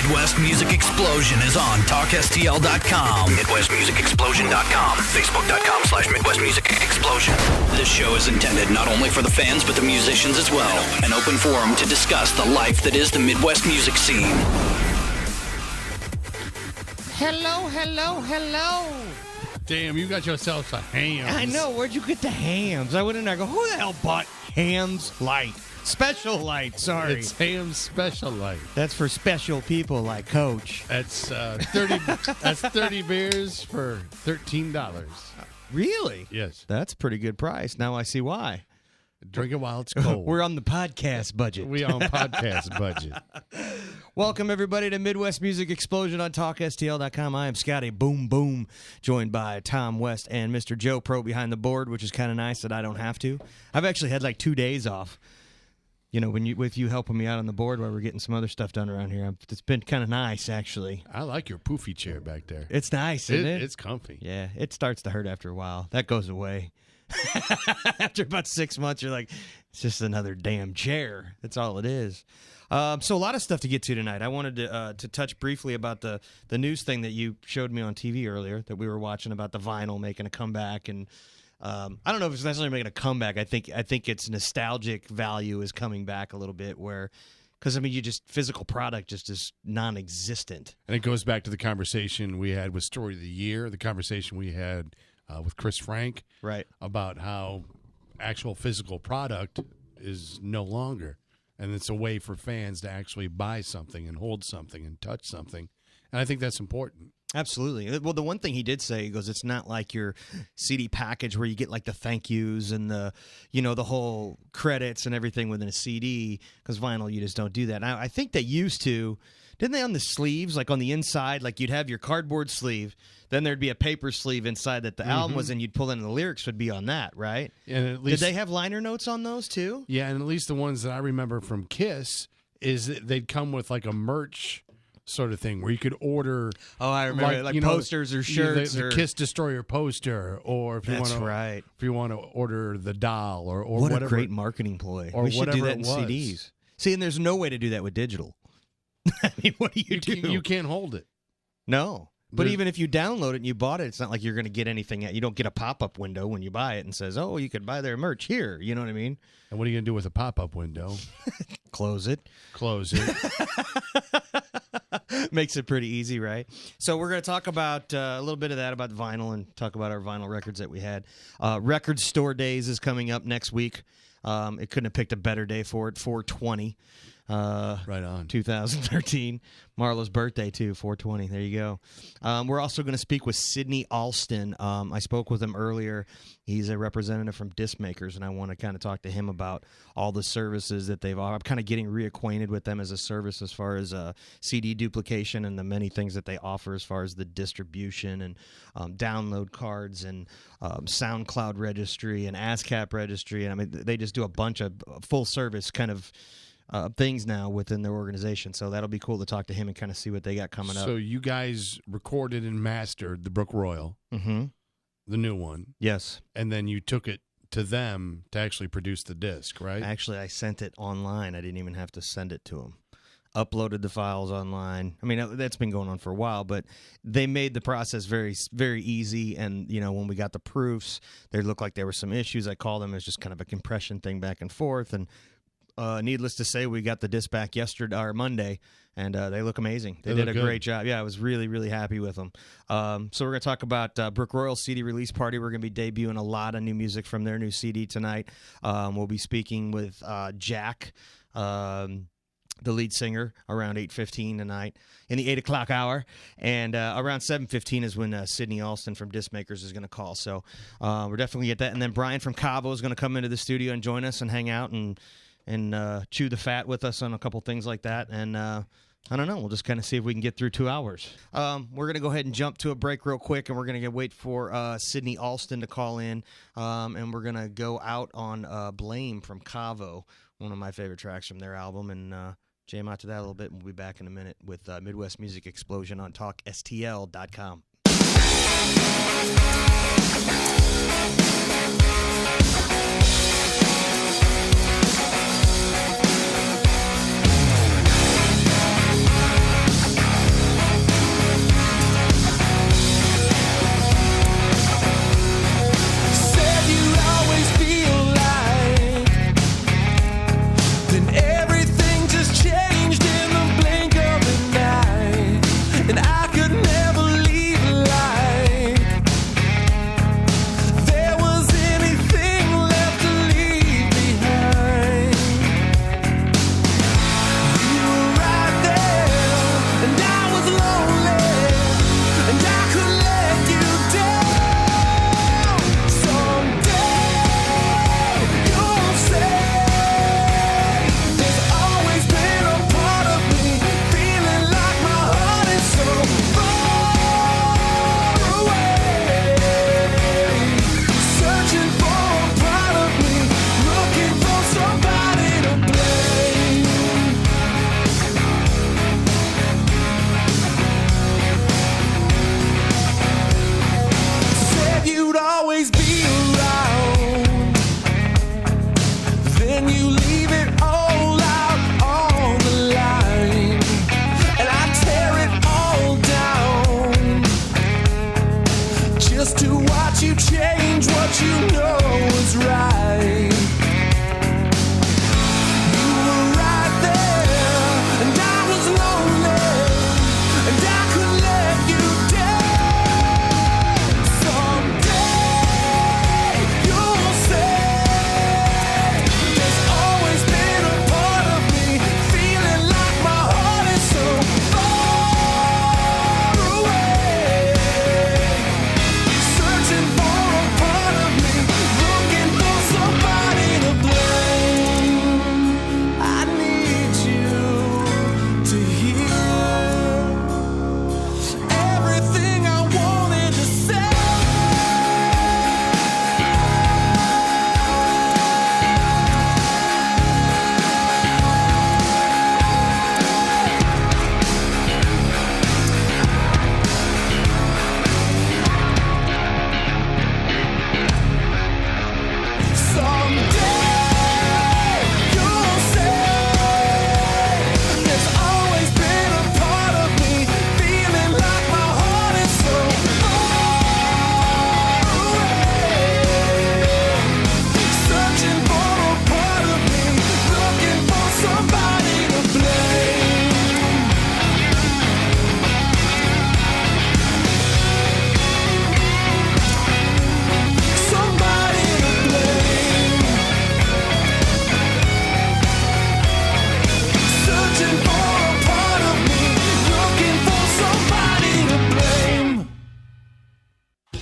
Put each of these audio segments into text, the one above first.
Midwest Music Explosion is on TalkSTL.com, MidwestMusicExplosion.com, Facebook.com/Midwest Music Explosion. This show is intended not only for the fans, but the musicians as well. An open forum to discuss the life that is the Midwest music scene. Hello. Damn, you got yourself a ham. I know. Where'd you get the hams? I went in there and I go, who the hell bought Hams Light? Special Light, sorry. It's Ham Special Light. That's for special people like Coach. That's 30. That's 30 beers for $13. Really? Yes. That's a pretty good price. Now I see why. Drink it while it's cold. We're on the podcast budget. We on podcast budget. Welcome, everybody, to Midwest Music Explosion on TalkSTL.com. I am Scotty Boom Boom, joined by Tom West and Mr. Joe Pro behind the board, which is kind of nice that I don't have to. I've actually had like 2 days off. You know, with you helping me out on the board while we're getting some other stuff done around here. It's been kind of nice, actually. I like your poofy chair back there. It's nice, isn't it? It's comfy. Yeah, it starts to hurt after a while. That goes away. After about 6 months, you're like, it's just another damn chair. That's all it is. So a lot of stuff to get to tonight. I wanted to touch briefly about the news thing that you showed me on TV earlier that we were watching about the vinyl making a comeback. And I don't know if it's necessarily making a comeback. I think its nostalgic value is coming back a little bit because, I mean, physical product just is non-existent. And it goes back to the conversation we had with Story of the Year, the conversation we had with Chris Frank, right, about how actual physical product is no longer, and it's a way for fans to actually buy something and hold something and touch something, and I think that's important. Absolutely. Well, the one thing he did say, he goes, it's not like your CD package where you get like the thank yous and the whole credits and everything within a CD, because vinyl, you just don't do that. Now, I think they used to. Didn't they on the sleeves, like on the inside, like you'd have your cardboard sleeve, then there'd be a paper sleeve inside that the album was in, you'd pull in and the lyrics would be on that, right? And at least, did they have liner notes on those too? Yeah, and at least the ones that I remember from Kiss is that they'd come with like a merch sort of thing where you could order. Oh, I remember, like posters or shirts. The Kiss Destroyer poster, or if you want to, right. If you want to order the doll or what whatever. A great marketing ploy. Or we should do that in was. CDs. See, and there's no way to do that with digital. I mean, what do you do? You can't hold it. No. But even if you download it and you bought it, it's not like you're going to get anything. You don't get a pop-up window when you buy it and says, oh, you could buy their merch here. You know what I mean? And what are you going to do with a pop-up window? Close it. Makes it pretty easy, right? So we're going to talk about a little bit of that, about vinyl, and talk about our vinyl records that we had. Record Store Days is coming up next week. It couldn't have picked a better day for it, 4/20. Right on. 2013. Marlo's birthday, too, 4/20. There you go. We're also going to speak with Sidney Alston. I spoke with him earlier. He's a representative from Disc Makers, and I want to kind of talk to him about all the services that they've offered. I'm kind of getting reacquainted with them as a service as far as CD duplication and the many things that they offer as far as the distribution and download cards and SoundCloud registry and ASCAP registry. And I mean, they just do a bunch of full service kind of things now within their organization. So that'll be cool to talk to him and kind of see what they got coming up. So you guys recorded and mastered the Brookroyal, the new one. Yes. And then you took it to them to actually produce the disc, right? Actually, I sent it online. I didn't even have to send it to them. Uploaded the files online. I mean, that's been going on for a while, but they made the process very, very easy. And, you know, when we got the proofs, they looked like there were some issues. I called them as just kind of a compression thing back and forth. And needless to say, we got the disc back yesterday or Monday, and they look amazing. They did a great job. Yeah, I was really, really happy with them. So we're going to talk about Brookroyal CD release party. We're going to be debuting a lot of new music from their new CD tonight. We'll be speaking with Jack, the lead singer, around 8:15 tonight in the 8 o'clock hour. And around 7:15 is when Sidney Alston from Disc Makers is going to call. So we're definitely at that. And then Brian from Cavo is going to come into the studio and join us and hang out and chew the fat with us on a couple things like that. And I don't know. We'll just kind of see if we can get through 2 hours. We're going to go ahead and jump to a break real quick, and we're going to wait for Sidney Alston to call in. And we're going to go out on Blame from Cavo, one of my favorite tracks from their album, and jam out to that a little bit. And we'll be back in a minute with Midwest Music Explosion on TalkSTL.com.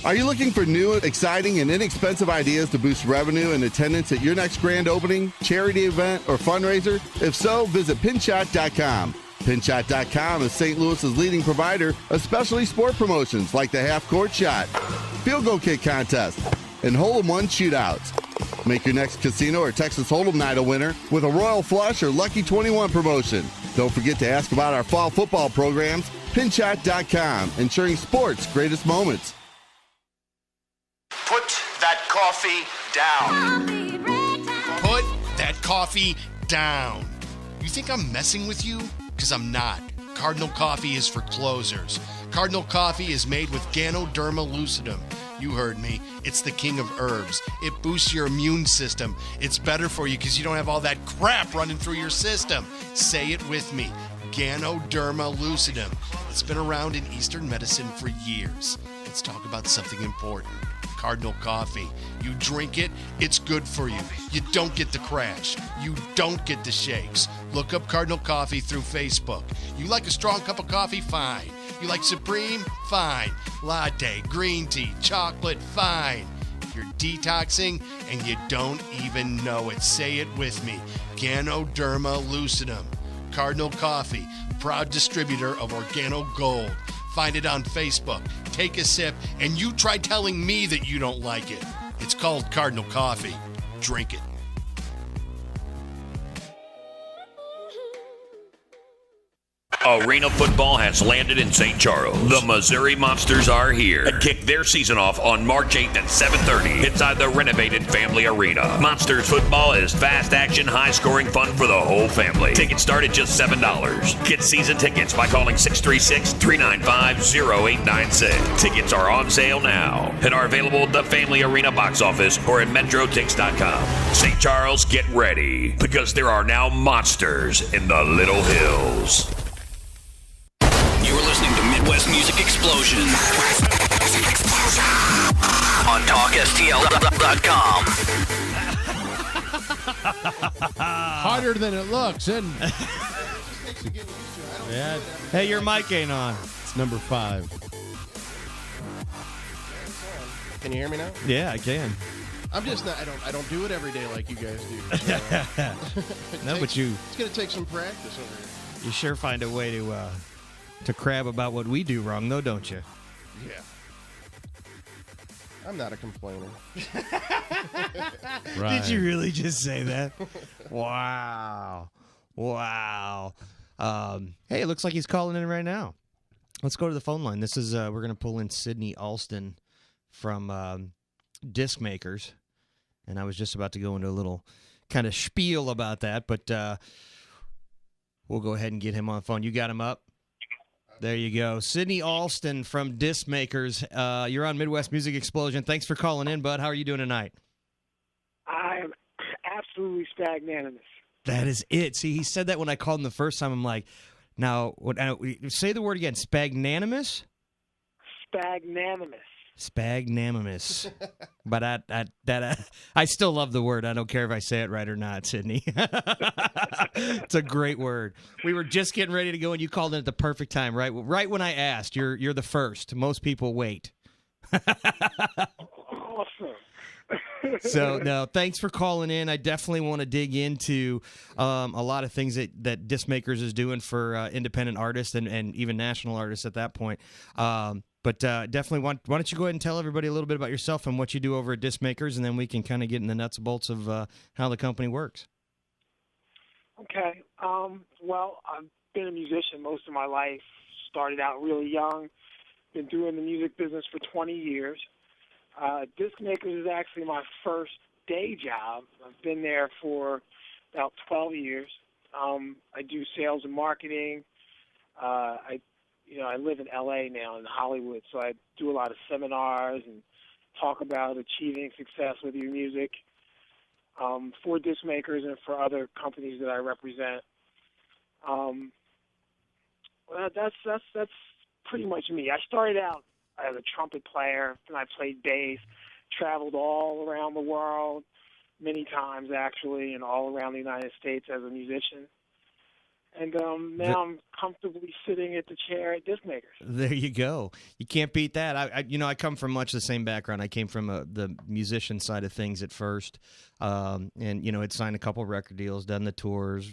Are you looking for new, exciting, and inexpensive ideas to boost revenue and attendance at your next grand opening, charity event, or fundraiser? If so, visit Pinshot.com. Pinshot.com is St. Louis's leading provider of specialty sport promotions like the half-court shot, field goal kick contest, and hole-in-one shootouts. Make your next casino or Texas Hold'em night a winner with a Royal Flush or Lucky 21 promotion. Don't forget to ask about our fall football programs. Pinshot.com, ensuring sports' greatest moments. Put that coffee down. Put that coffee down. You think I'm messing with you? Because I'm not. Cardinal Coffee is for closers. Cardinal Coffee is made with Ganoderma lucidum. You heard me. It's the king of herbs. It boosts your immune system. It's better for you because you don't have all that crap running through your system. Say it with me. Ganoderma lucidum. It's been around in Eastern medicine for years. Let's talk about something important. Cardinal Coffee. You drink it, it's good for you. You don't get the crash. You don't get the shakes. Look up Cardinal Coffee through Facebook. You like a strong cup of coffee? Fine. You like Supreme? Fine. Latte, green tea, chocolate? Fine. You're detoxing and you don't even know it. Say it with me. Ganoderma lucidum. Cardinal Coffee, proud distributor of Organo Gold. Find it on Facebook. Take a sip, and you try telling me that you don't like it. It's called Cardinal Coffee. Drink it. Arena football has landed in St. Charles. The Missouri Monsters are here and kick their season off on March 8th at 7:30 inside the renovated Family Arena. Monsters football is fast action, high-scoring fun for the whole family. Tickets start at just $7. Get season tickets by calling 636-395-0896. Tickets are on sale now and are available at the Family Arena box office or at MetroTix.com. St. Charles, get ready because there are now monsters in the Little Hills. You're listening to Midwest Music Explosion on TalkSTL.com. Harder than it looks, isn't it? Yeah, Hey, your mic ain't on. it's number 5. Can you hear me now? Yeah, I can. I'm just not. I don't do it every day like you guys do. So, No, but you It's gonna take some practice over here. you sure find a way to crab about what we do wrong, though, don't you? Yeah. I'm not a complainer. Right. Did you really just say that? Wow. Hey, it looks like he's calling in right now. Let's go to the phone line. This is we're going to pull in Sydney Alston from Disc Makers, and I was just about to go into a little kind of spiel about that, but we'll go ahead and get him on the phone. You got him up? There you go. Sydney Alston from Disc Makers. You're on Midwest Music Explosion. Thanks for calling in, bud. How are you doing tonight? I am absolutely stagnanimous. That is it. See, he said that when I called him the first time. I'm like, now, say the word again. Spagnanimous? Spagnanimous. Spagnanimous. But I still love the word. I don't care if I say it right or not, Sydney. It's a great word. We were just getting ready to go, and you called in at the perfect time, right? Right when I asked. You're the first. Most people wait. Awesome. So, no, thanks for calling in. I definitely want to dig into a lot of things that Disc Makers is doing for independent artists and even national artists at that point. But definitely, why don't you go ahead and tell everybody a little bit about yourself and what you do over at Disc Makers, and then we can kind of get in the nuts and bolts of how the company works. Okay. Well, I've been a musician most of my life. Started out really young. Been doing the music business for 20 years. Disc Makers is actually my first day job. I've been there for about 12 years. I do sales and marketing. I live in L.A. now, in Hollywood, so I do a lot of seminars and talk about achieving success with your music for Disc Makers and for other companies that I represent. That's pretty much me. I started out as a trumpet player, and I played bass, traveled all around the world, many times actually, and all around the United States as a musician. And now I'm comfortably sitting at the chair at Disc Makers. There you go. You can't beat that. I come from much the same background. I came from the musician side of things at first, and had signed a couple record deals, done the tours,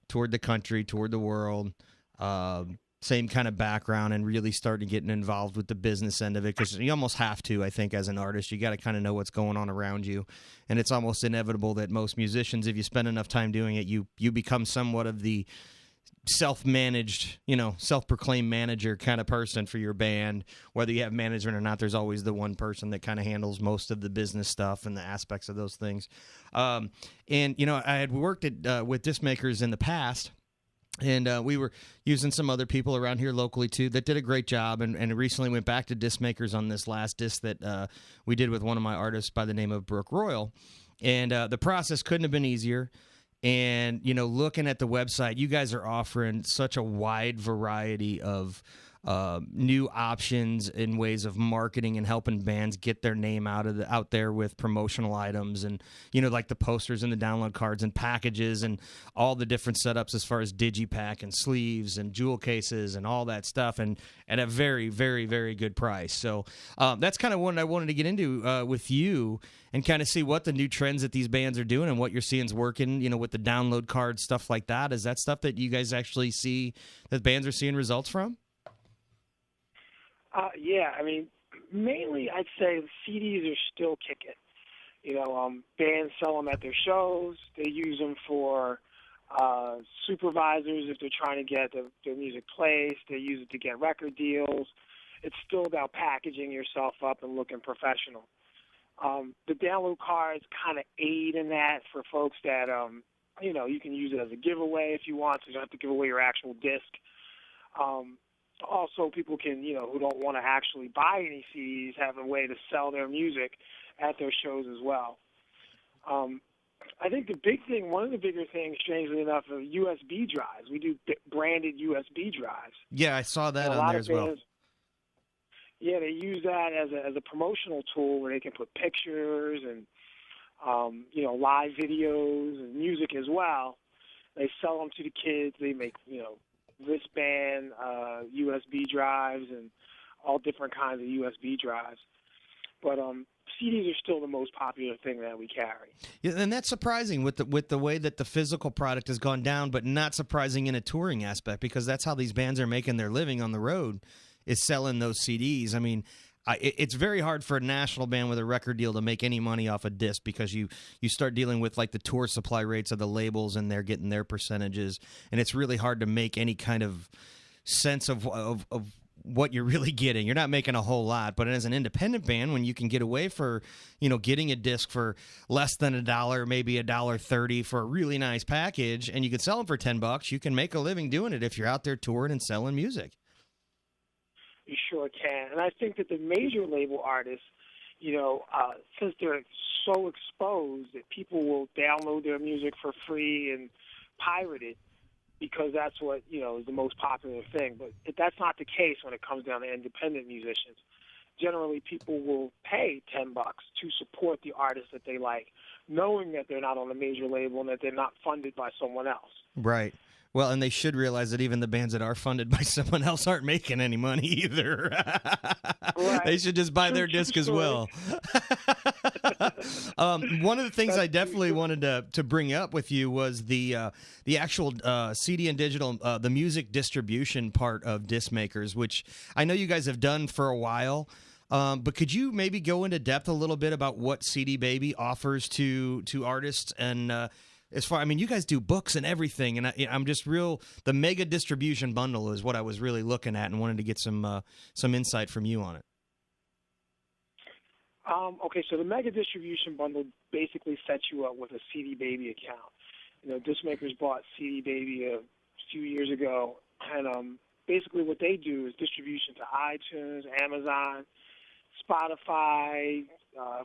toured the country, toured the world. Same kind of background, and really started getting involved with the business end of it, because you almost have to, I think, as an artist. You got to kind of know what's going on around you, and it's almost inevitable that most musicians, if you spend enough time doing it, you become somewhat of the self-managed, self-proclaimed manager kind of person for your band. Whether you have management or not, there's always the one person that kind of handles most of the business stuff and the aspects of those things. I had worked with Disc Makers in the past, and we were using some other people around here locally, too, that did a great job, and recently went back to Disc Makers on this last disc that we did with one of my artists by the name of Brookroyal. And the process couldn't have been easier. And, looking at the website, you guys are offering such a wide variety of new options in ways of marketing and helping bands get their name out there with promotional items, and like the posters and the download cards and packages and all the different setups as far as digipack and sleeves and jewel cases and all that stuff, and at a very, very, very good price. So that's kind of what I wanted to get into with you, and kind of see what the new trends that these bands are doing and what you're seeing is working, with the download cards, stuff like that. Is that stuff that you guys actually see that bands are seeing results from? Yeah, mainly I'd say the CDs are still kicking. Bands sell them at their shows. They use them for supervisors if they're trying to get their music placed. They use it to get record deals. It's still about packaging yourself up and looking professional. The download cards kind of aid in that for folks that, you can use it as a giveaway if you want, so you don't have to give away your actual disc. Also, people can, who don't want to actually buy any CDs, have a way to sell their music at their shows as well. I think the big thing, one of the bigger things, strangely enough, are USB drives. We do branded USB drives. Yeah, I saw that on there as well. Yeah, they use that as a promotional tool where they can put pictures and, live videos and music as well. They sell them to the kids. They make, wristband USB drives and all different kinds of USB drives. But CDs are still the most popular thing that we carry. Yeah, and that's surprising with the way that the physical product has gone down, but not surprising in a touring aspect, because that's how these bands are making their living on the road, is selling those CDs. It's very hard for a national band with a record deal to make any money off a disc, because you start dealing with like the tour supply rates of the labels, and they're getting their percentages, and it's really hard to make any kind of sense of what you're really getting. You're not making a whole lot, but as an independent band, when you can get away for getting a disc for less than $1, maybe $1.30 for a really nice package, and you can sell them for $10, you can make a living doing it if you're out there touring and selling music. You sure can. And I think that the major label artists, since they're so exposed that people will download their music for free and pirate it, because that's what, is the most popular thing. But that's not the case when it comes down to independent musicians. Generally, people will pay $10 to support the artist that they like, knowing that they're not on a major label and that they're not funded by someone else. Right. Well, and they should realize that even the bands that are funded by someone else aren't making any money either. Right. They should just buy their disc as well. One of the things I definitely wanted to bring up with you was the actual CD and digital, the music distribution part of Disc Makers, which I know you guys have done for a while. But could you maybe go into depth a little bit about what CD Baby offers to artists? And you guys do books and everything, and I'm just the mega distribution bundle is what I was really looking at, and wanted to get some insight from you on it. Okay, so the mega distribution bundle basically sets you up with a CD Baby account. Disc Makers bought CD Baby a few years ago, and basically what they do is distribution to iTunes, Amazon, Spotify,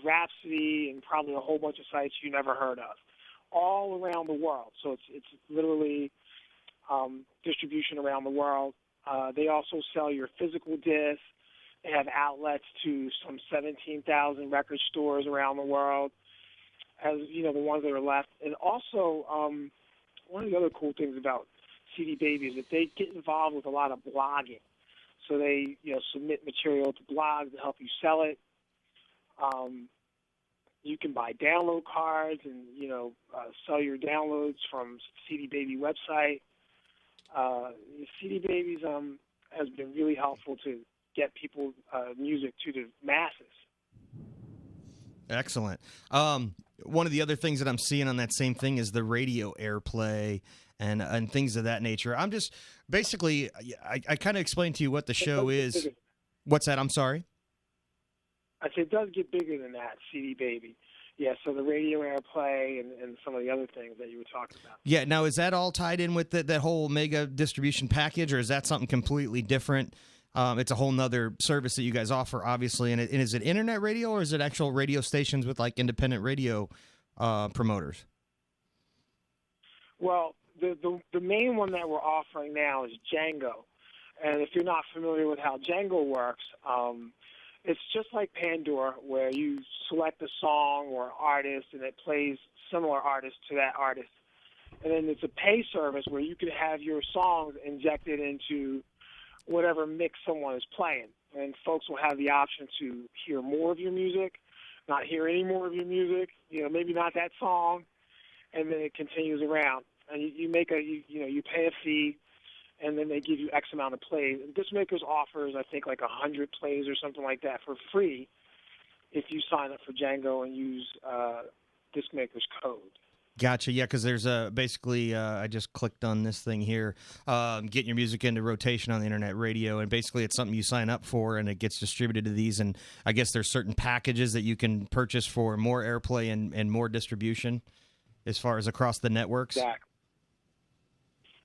Rhapsody, and probably a whole bunch of sites you never heard of, all around the world. So it's literally distribution around the world. They also sell your physical discs. They have outlets to some 17,000 record stores around the world, as the ones that are left. And also, one of the other cool things about CD Baby is that they get involved with a lot of blogging. So they, submit material to blogs to help you sell it. You can buy download cards and, sell your downloads from CD Baby website. CD Babies has been really helpful to get people music to the masses. Excellent. One of the other things that I'm seeing on that same thing is the radio airplay and things of that nature. I'm just basically, I kind of explained to you what the show is. What's that? I'm sorry? I said it does get bigger than that, CD Baby. Yeah, so the radio airplay and some of the other things that you were talking about. Yeah, now is that all tied in with that whole mega distribution package, or is that something completely different? It's a whole nother service that you guys offer, obviously. And is it internet radio, or is it actual radio stations with, like, independent radio promoters? Well, the main one that we're offering now is Django. And if you're not familiar with how Django works, it's just like Pandora, where you select a song or artist, and it plays similar artists to that artist. And then it's a pay service where you can have your songs injected into whatever mix someone is playing. And folks will have the option to hear more of your music, not hear any more of your music, maybe not that song, and then it continues around. And you pay a fee, and then they give you X amount of plays. And Discmakers offers, I think, like 100 plays or something like that for free if you sign up for Django and use Discmakers code. Gotcha. Yeah, because there's basically I just clicked on this thing here, getting your music into rotation on the internet radio, and basically it's something you sign up for, and it gets distributed to these. And I guess there's certain packages that you can purchase for more airplay and more distribution as far as across the networks. Exactly.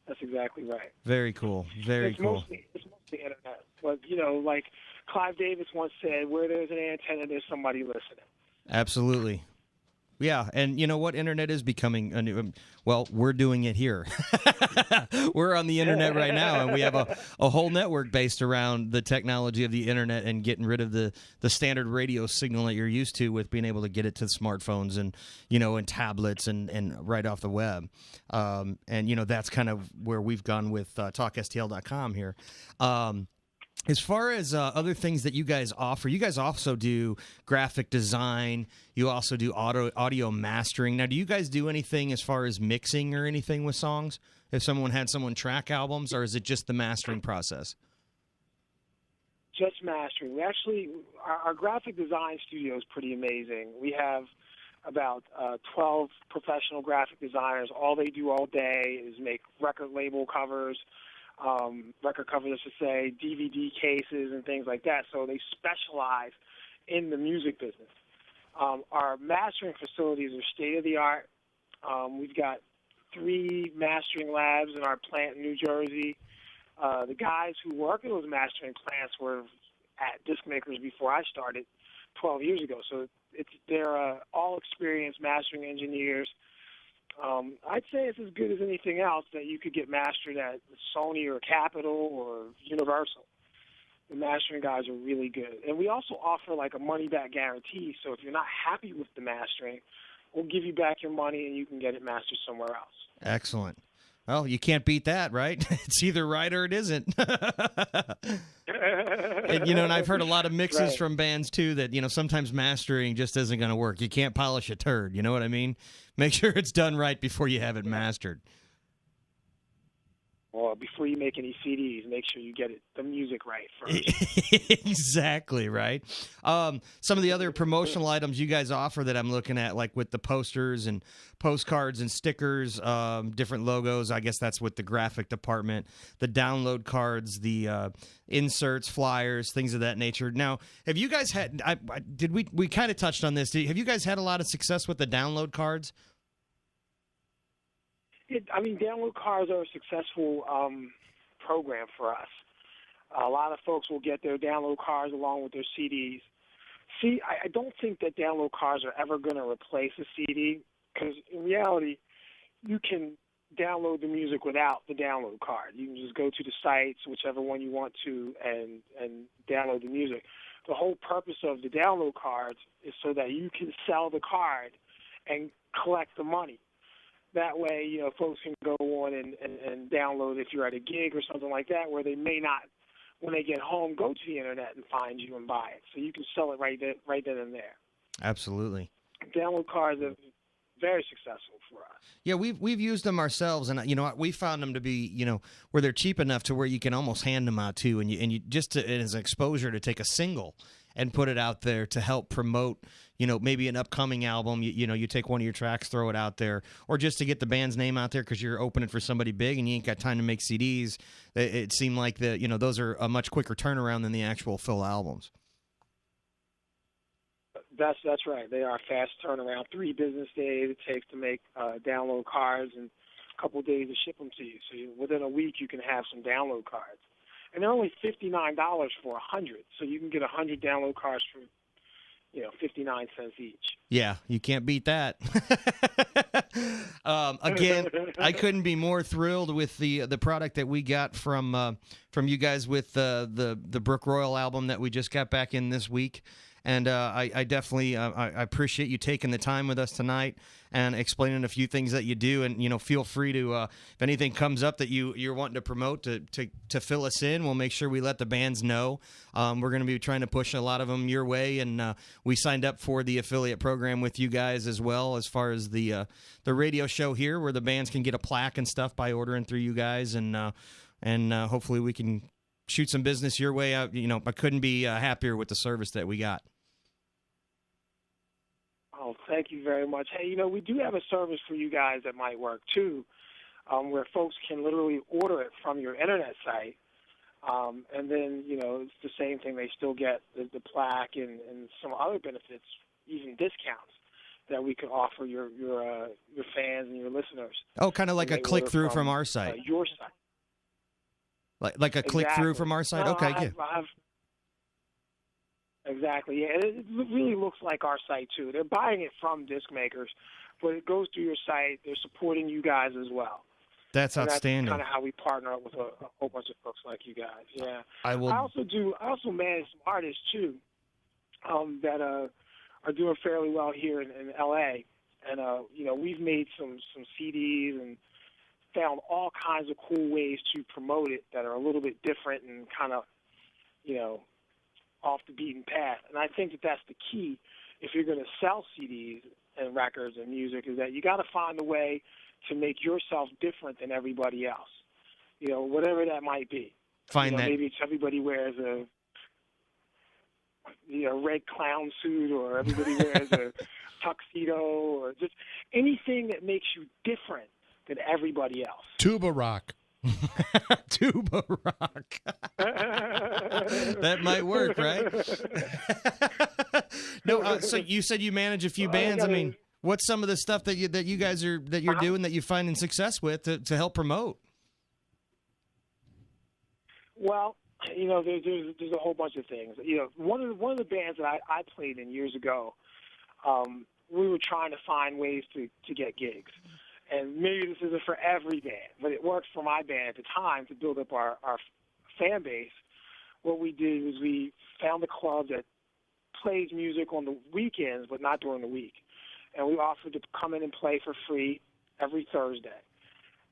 That's exactly right. Very cool. Very cool. It's mostly internet. But, like Clive Davis once said, where there's an antenna, there's somebody listening. Absolutely. Yeah, and you know what? Internet is becoming a new. Well, we're doing it here. We're on the internet right now, and we have a whole network based around the technology of the internet and getting rid of the standard radio signal that you're used to, with being able to get it to smartphones and and tablets and right off the web. And that's kind of where we've gone with TalkSTL.com here. As far as other things that you guys offer, you guys also do graphic design. You also do audio mastering. Now, do you guys do anything as far as mixing or anything with songs? If someone had someone track albums, or is it just the mastering process? Just mastering. We actually, our graphic design studio is pretty amazing. We have about 12 professional graphic designers. All they do all day is make record label covers, record covers, I should say, DVD cases and things like that. So they specialize in the music business. Our mastering facilities are state-of-the-art. We've got 3 mastering labs in our plant in New Jersey. The guys who work in those mastering plants were at Discmakers before I started 12 years ago. So they're all experienced mastering engineers. I'd say it's as good as anything else that you could get mastered at Sony or Capitol or Universal. The mastering guys are really good. And we also offer like a money-back guarantee, so if you're not happy with the mastering, we'll give you back your money and you can get it mastered somewhere else. Excellent. Well, you can't beat that, right? It's either right or it isn't. And I've heard a lot of mixes from bands, too, that, sometimes mastering just isn't going to work. You can't polish a turd, you know what I mean? Make sure it's done right before you have it mastered. Or before you make any CDs, make sure you get the music right first. Exactly, right? Some of the other promotional items you guys offer that I'm looking at, like with the posters and postcards and stickers, different logos, I guess that's with the graphic department, the download cards, the inserts, flyers, things of that nature. Now, have you guys had, we kind of touched on this, have you guys had a lot of success with the download cards? Download cards are a successful program for us. A lot of folks will get their download cards along with their CDs. See, I don't think that download cards are ever going to replace a CD, because in reality, you can download the music without the download card. You can just go to the sites, whichever one you want to, and download the music. The whole purpose of the download cards is so that you can sell the card and collect the money. That way, folks can go on and download if you're at a gig or something like that, where they may not, when they get home, go to the internet and find you and buy it. So you can sell it right then and there. Absolutely. Download cards are very successful for us. Yeah, we've used them ourselves, and we found them to be where they're cheap enough to where you can almost hand them out too, and you just as an exposure to take a single and put it out there to help promote maybe an upcoming album. You take one of your tracks, throw it out there, or just to get the band's name out there because you're opening for somebody big and you ain't got time to make CDs. It seemed like those are a much quicker turnaround than the actual full albums. That's right. They are fast turnaround. 3 business days it takes to make download cards, and a couple of days to ship them to you. So within a week you can have some download cards, and they're only $59 for 100. So you can get 100 download cards for 59 cents each. Yeah, you can't beat that. Again, I couldn't be more thrilled with the product that we got from you guys with the Brookroyal album that we just got back in this week. And I definitely I appreciate you taking the time with us tonight and explaining a few things that you do. And feel free to if anything comes up that you're wanting to promote to fill us in. We'll make sure we let the bands know. We're going to be trying to push a lot of them your way, and we signed up for the affiliate program with you guys as well, as far as the radio show here, where the bands can get a plaque and stuff by ordering through you guys, and hopefully we can shoot some business your way. I couldn't be happier with the service that we got. Oh, thank you very much. Hey, we do have a service for you guys that might work too, where folks can literally order it from your internet site, and then it's the same thing. They still get the plaque and some other benefits, even discounts that we could offer your fans and your listeners. Oh, kind of like a click through from our site. Your site. Like a click through from our site. Okay, yeah. Exactly. Yeah, it really looks like our site too. They're buying it from disc makers, but it goes through your site. They're supporting you guys as well. That's outstanding. That's kind of how we partner up with a whole bunch of folks like you guys. Yeah. I also manage some artists too, that are doing fairly well here in LA, and we've made some CDs and found all kinds of cool ways to promote it that are a little bit different and kind of off the beaten path. And I think that that's the key if you're going to sell CDs and records and music, is that you got to find a way to make yourself different than everybody else, whatever that might be. Maybe it's everybody wears a red clown suit, or everybody wears a tuxedo, or just anything that makes you different than everybody else. Tuba rock. Tuba rock. That might work, right? No, so you said you manage a few bands. I mean, what's some of the stuff that you guys are doing that you're finding success with to help promote? Well, there's a whole bunch of things. One of the bands that I played in years ago, we were trying to find ways to get gigs. And maybe this isn't for every band, but it worked for my band at the time to build up our fan base. What we did was we found a club that plays music on the weekends, but not during the week. And we offered to come in and play for free every Thursday.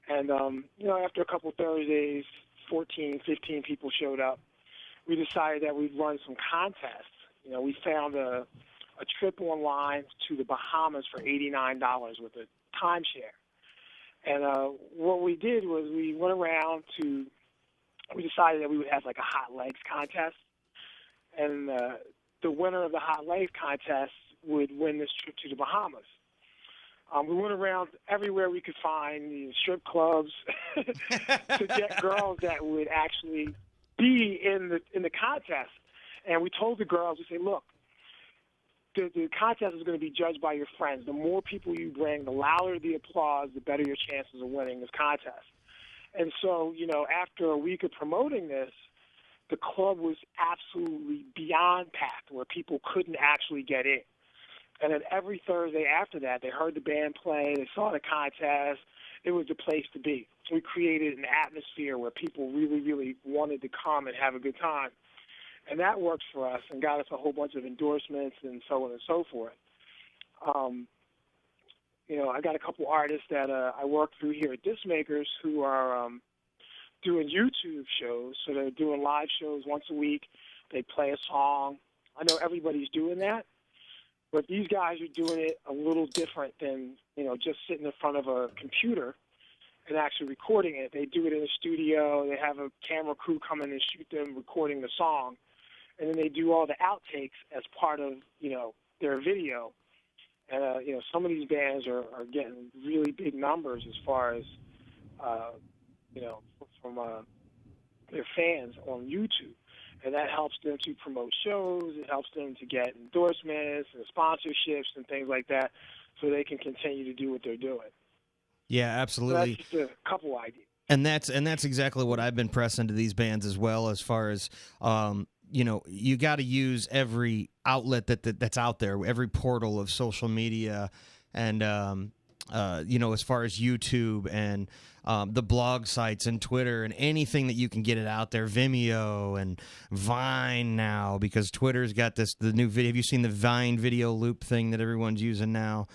And, after a couple of Thursdays, 14, 15 people showed up. We decided that we'd run some contests. We found a trip online to the Bahamas for $89 with a timeshare. And what we did was we went around we decided that we would have like a hot legs contest. And the winner of the hot legs contest would win this trip to the Bahamas. We went around everywhere we could find, strip clubs, to get girls that would actually be in the contest. And we told the girls, we say, look, the contest is going to be judged by your friends. The more people you bring, the louder the applause, the better your chances of winning this contest. And so, after a week of promoting this, the club was absolutely beyond packed, where people couldn't actually get in. And then every Thursday after that, they heard the band play, they saw the contest. It was the place to be. We created an atmosphere where people really, really wanted to come and have a good time. And that worked for us and got us a whole bunch of endorsements and so on and so forth. I got a couple artists that I work through here at Disc Makers who are doing YouTube shows. So they're doing live shows once a week. They play a song. I know everybody's doing that, but these guys are doing it a little different than, just sitting in front of a computer and actually recording it. They do it in a studio. They have a camera crew come in and shoot them recording the song, and then they do all the outtakes as part of, their video. And, some of these bands are getting really big numbers as far as, from their fans on YouTube. And that helps them to promote shows. It helps them to get endorsements and sponsorships and things like that so they can continue to do what they're doing. Yeah, absolutely. So that's just a couple ideas. And that's exactly what I've been pressing to these bands as well, as far as you got to use every outlet that's out there, every portal of social media, and as far as YouTube and the blog sites and Twitter and anything that you can get it out there, Vimeo and Vine now, because Twitter's got the new video. Have you seen the Vine video loop thing that everyone's using now?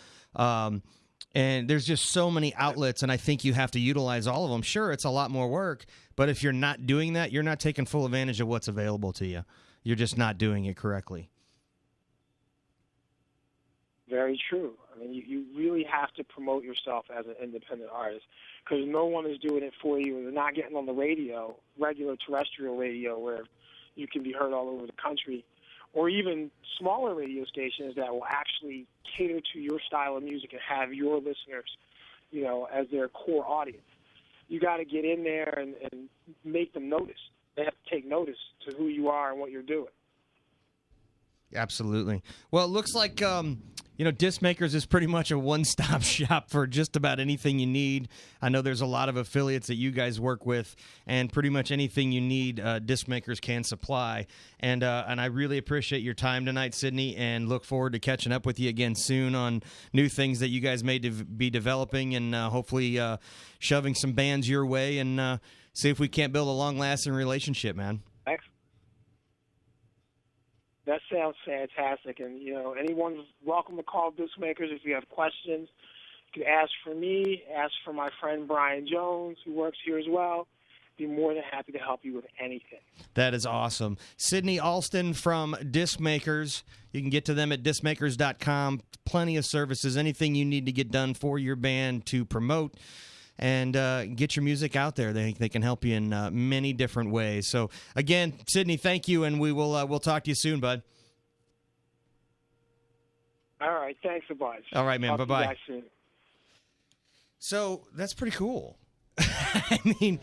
And there's just so many outlets, and I think you have to utilize all of them. Sure, it's a lot more work, but if you're not doing that, you're not taking full advantage of what's available to you. You're just not doing it correctly. Very true. I mean, you really have to promote yourself as an independent artist because no one is doing it for you. They're not getting on the radio, regular terrestrial radio, where you can be heard all over the country, or even smaller radio stations that will actually cater to your style of music and have your listeners, as their core audience. You got to get in there and make them notice. They have to take notice to who you are and what you're doing. Absolutely. Well, it looks like Disc Makers is pretty much a one-stop shop for just about anything you need. I know there's a lot of affiliates that you guys work with, and pretty much anything you need, Disc Makers can supply. And I really appreciate your time tonight, Sydney, and look forward to catching up with you again soon on new things that you guys may be developing, and hopefully shoving some bands your way, and see if we can't build a long-lasting relationship, man. That sounds fantastic, and anyone's welcome to call Disc Makers if you have questions. You can ask for me, ask for my friend Brian Jones, who works here as well. Be more than happy to help you with anything. That is awesome. Sydney Alston from Disc Makers. You can get to them at discmakers.com. Plenty of services, anything you need to get done for your band to promote and get your music out there. They can help you in many different ways. So, again, Sydney, thank you, and we'll talk to you soon, bud. All right, thanks a bunch. All right, man, bye-bye. Talk to you guys soon. So, that's pretty cool. I mean,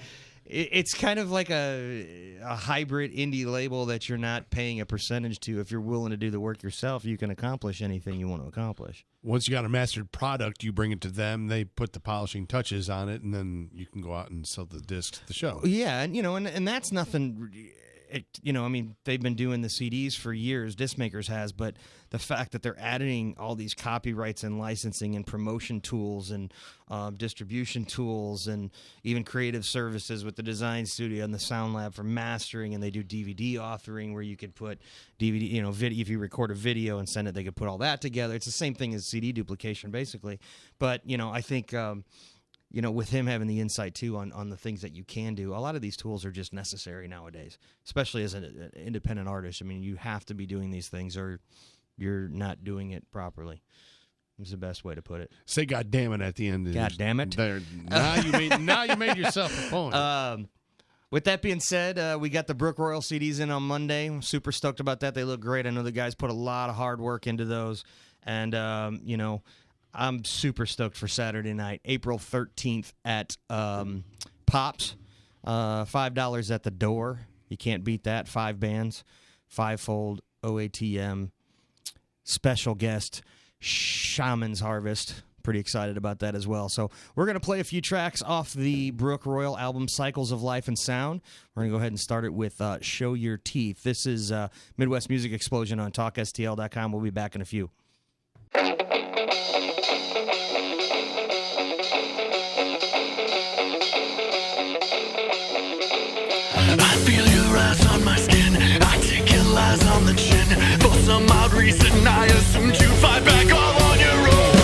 it's kind of like a hybrid indie label that you're not paying a percentage to. If you're willing to do the work yourself, you can accomplish anything you want to accomplish. Once you got a mastered product, you bring it to them. They put the polishing touches on it, and then you can go out and sell the discs to the show. Yeah, and and that's nothing. I mean, they've been doing the CDs for years, Disc Makers has, but the fact that they're adding all these copyrights and licensing and promotion tools and distribution tools and even creative services with the design studio and the Sound Lab for mastering, and they do DVD authoring where you could put DVD, video, if you record a video and send it, they could put all that together. It's the same thing as CD duplication, basically. But, I think... with him having the insight, too, on the things that you can do, a lot of these tools are just necessary nowadays, especially as an independent artist. I mean, you have to be doing these things or you're not doing it properly. Is the best way to put it. Say "God damn it" at the end. God damn it! There, now you made yourself a point. With that being said, we got the Brookroyal CDs in on Monday. I'm super stoked about that. They look great. I know the guys put a lot of hard work into those, and I'm super stoked for Saturday night, April 13th at Pops. $5 at the door. You can't beat that. 5 bands, 5-fold, OATM, special guest, Shaman's Harvest. Pretty excited about that as well. So we're going to play a few tracks off the Brookroyal album, Cycles of Life and Sound. We're going to go ahead and start it with Show Your Teeth. This is Midwest Music Explosion on TalkSTL.com. We'll be back in a few. I feel your eyes on my skin. I take your lies on the chin. For some odd reason, I assumed you'd fight back all on your own.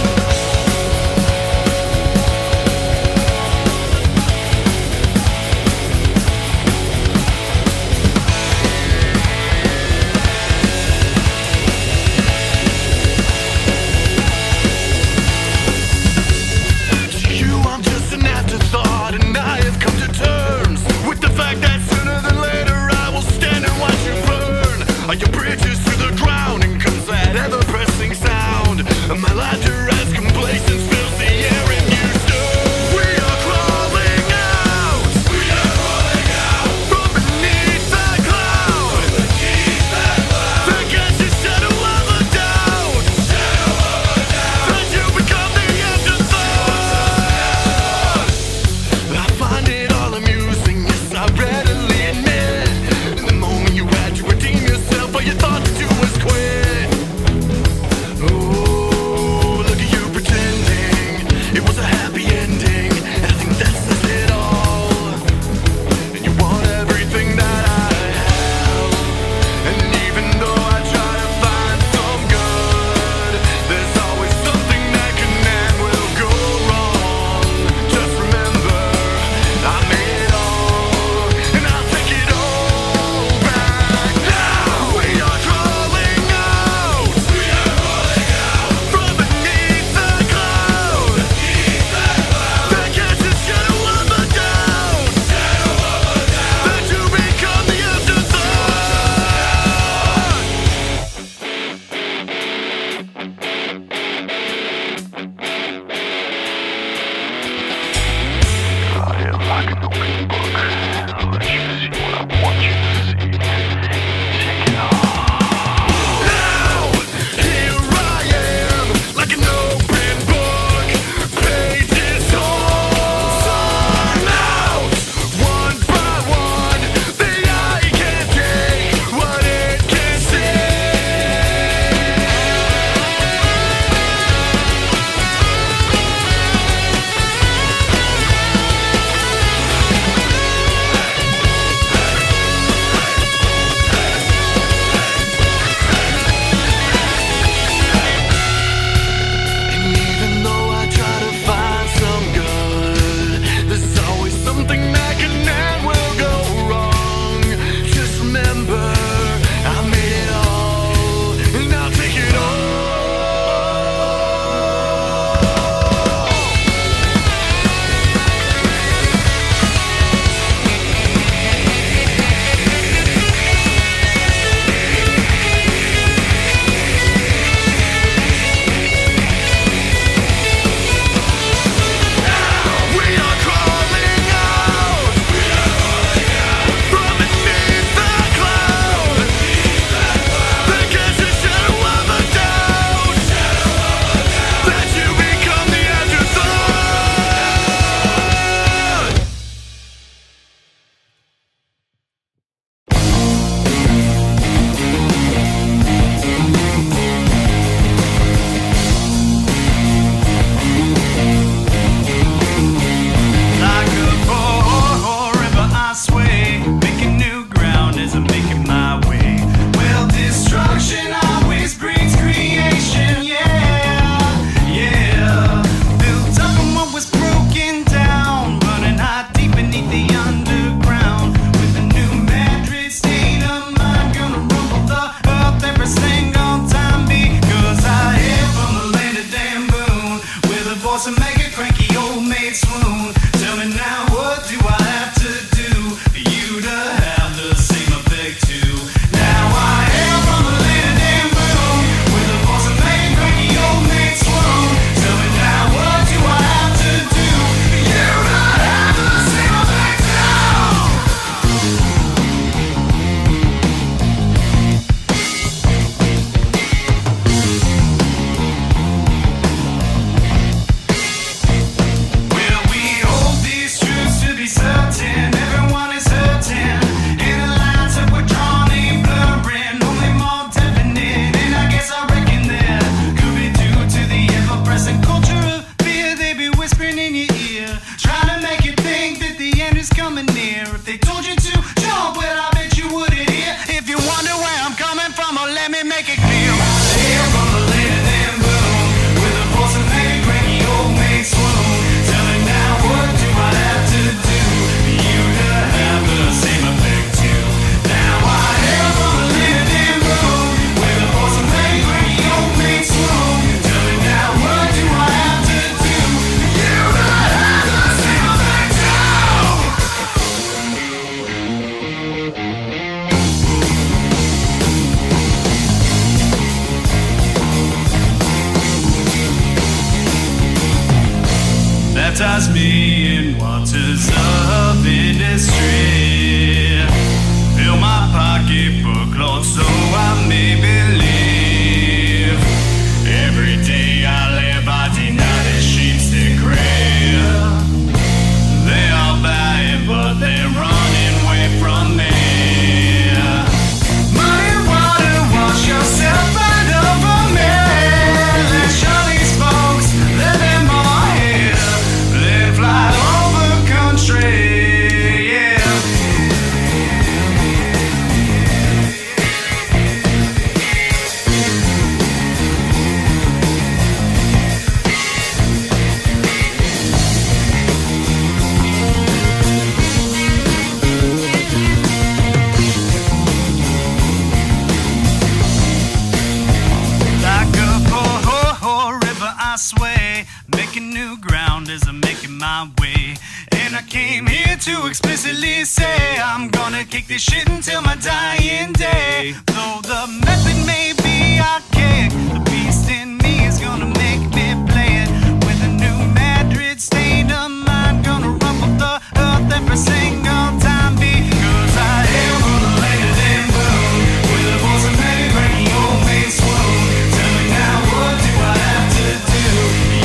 here to explicitly say I'm gonna kick this shit until my dying day. Though the method may be archaic, the beast in me is gonna make me play it with a new Madrid state of mind. Gonna rumble the earth every single time because I am gonna lay it in boom with a voice of pain breaking your face swoon. Tell me now, what do I have to do?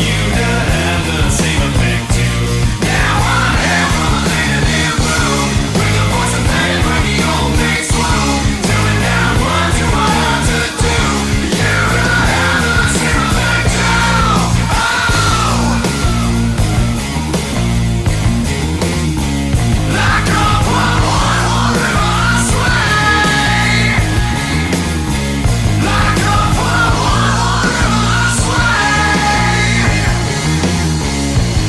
You to have the same effect too. Now I am gonna lay it in boom with a voice of pain breaking your face swoon. Tell me now, what do I have to do? You to have the same effect too. Like a wild river sway. Like a wild river sway.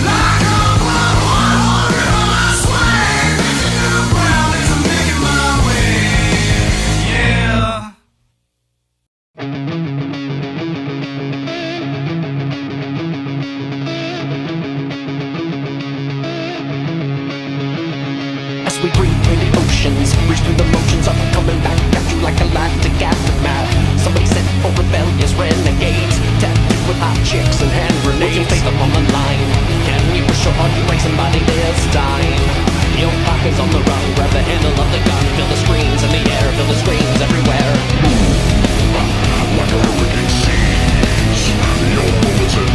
Like a wild river sway. Making new ground as I'm making my way. Yeah. As we breathe through the oceans, reach through the motions of coming back at you like a lactic aftermath. Somebody sent for rebellious renegades, tattooed with hot chicks and hand grenades. Would you face them on the line? Can we push so hard you break somebody this time? Your pocket's on the run, grab the handle of the gun, feel the screams in the air, feel the screams everywhere. Like a hurricane seas, your bullets and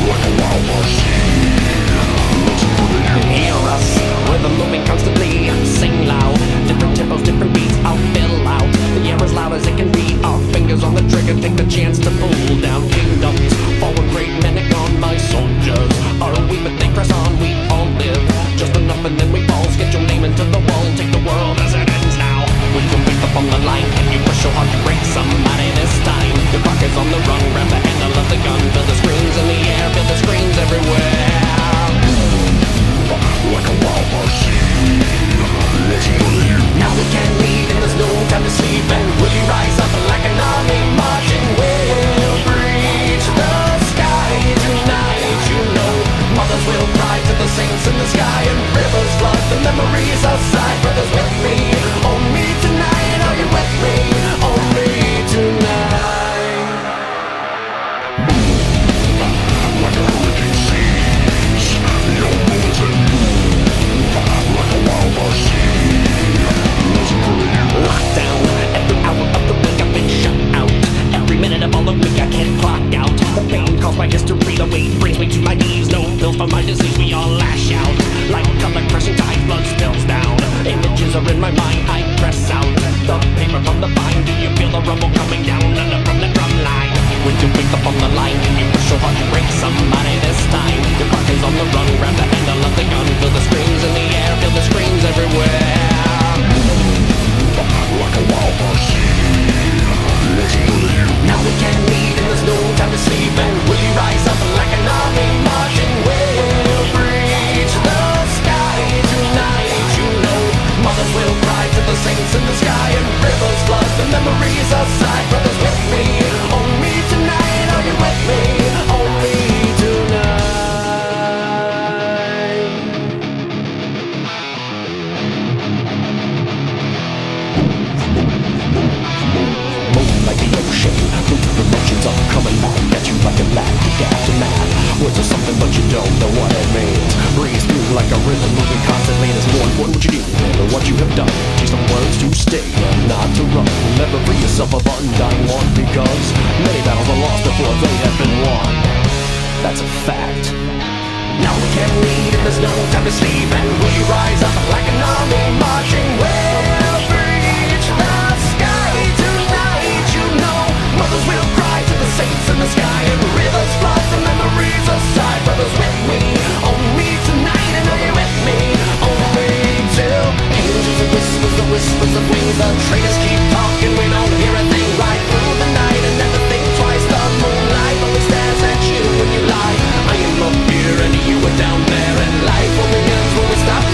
like a wild machine. Hear us, rhythm moving constantly, sing loud. Different tempos, different beats, I'll fill out. The air as loud as it can be, our fingers on the trigger, take the chance to pull down kingdoms. Fallen great men are gone, my soldiers are weak but they press on, we all live. Just enough and then we fall, get your name into the wall, take the world as it ends now. When you wake up on the line, can you push so hard to break somebody this time? Your pocket's on the run, grab the handle of the gun, feel the screams in the air, feel the screams everywhere. Like a wild machine, let's believe. Now we can leave and there's no time to sleep. And will you rise up like an army marching? We'll reach the sky tonight, you know. Mothers will cry to the saints in the sky, and rivers flood the memories aside. Brothers with me, on me tonight. Are you with me? On me tonight. Like a hurricane seas, your bullets and like a wild machine. Lockdown, every hour of the week I've been shut out. Every minute of all the week I can't clock out. The pain caused by history, the weight brings me to my knees. No pills for my disease, we all lash out. Like color crashing tides, blood spills down. Images are in my mind, I press out. The paper from the vine, do you feel the rumble coming down under from the drum line? When you wake up on the line, can you push so hard to break somebody this time? Your pocket's on the run, grab the handle of the gun, feel the screams in the air, feel the screams everywhere. Like a wild machine, let's believe. Now we can leave and there's no time to sleep. And will you rise up like an army marching? We'll reach the sky tonight, you know. Mothers will cry to the saints in the sky, and rivers flood the memories aside. Brothers with me, on me tonight. Are you with me? On me tonight. Like the ocean, move the motions of coming back at you like a lactic aftermath. Words are something but you don't know what it means. Breeze through like a rhythm moving constantly. There's more important what you do than what you have done. Teach some words to stay and not to run. Never free yourself of undying one, because many battles are lost before they have been won. That's a fact. Now we can lead and there's no time to sleep. And will you rise up like an army marching? We'll reach the sky tonight, you know. Mothers will cry to the saints in the sky, and rivers flood the memories aside. Brothers with me, on me tonight. And are you with me? On me till angels and whispers, the whispers of wings. The traitors keep talking, we don't hear a thing. Right through the night and never think twice. The moonlight only stares at you when you lie. I am up here and you are down there, and life only ends when we stop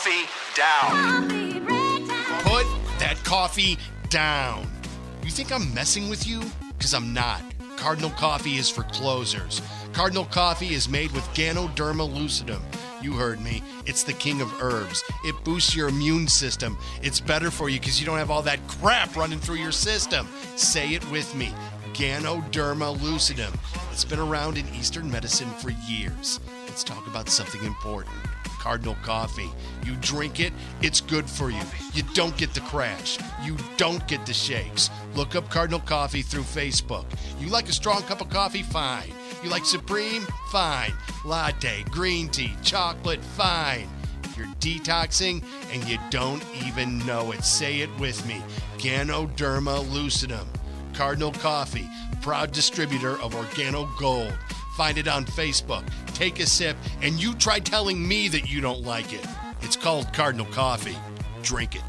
coffee down. Put that coffee down. You think I'm messing with you? Because I'm not. Cardinal Coffee is for closers. Cardinal Coffee is made with Ganoderma lucidum. You heard me. It's the king of herbs. It boosts your immune system. It's better for you because you don't have all that crap running through your system. Say it with me. Ganoderma lucidum. It's been around in Eastern medicine for years. Let's talk about something important. Cardinal Coffee. You drink it, it's good for you. You don't get the crash. You don't get the shakes. Look up Cardinal Coffee through Facebook. You like a strong cup of coffee? Fine. You like Supreme? Fine. Latte, green tea, chocolate? Fine. You're detoxing and you don't even know it. Say it with me. Ganoderma lucidum. Cardinal Coffee, proud distributor of Organo Gold. Find it on Facebook. Take a sip, and you try telling me that you don't like it. It's called Cardinal Coffee. Drink it.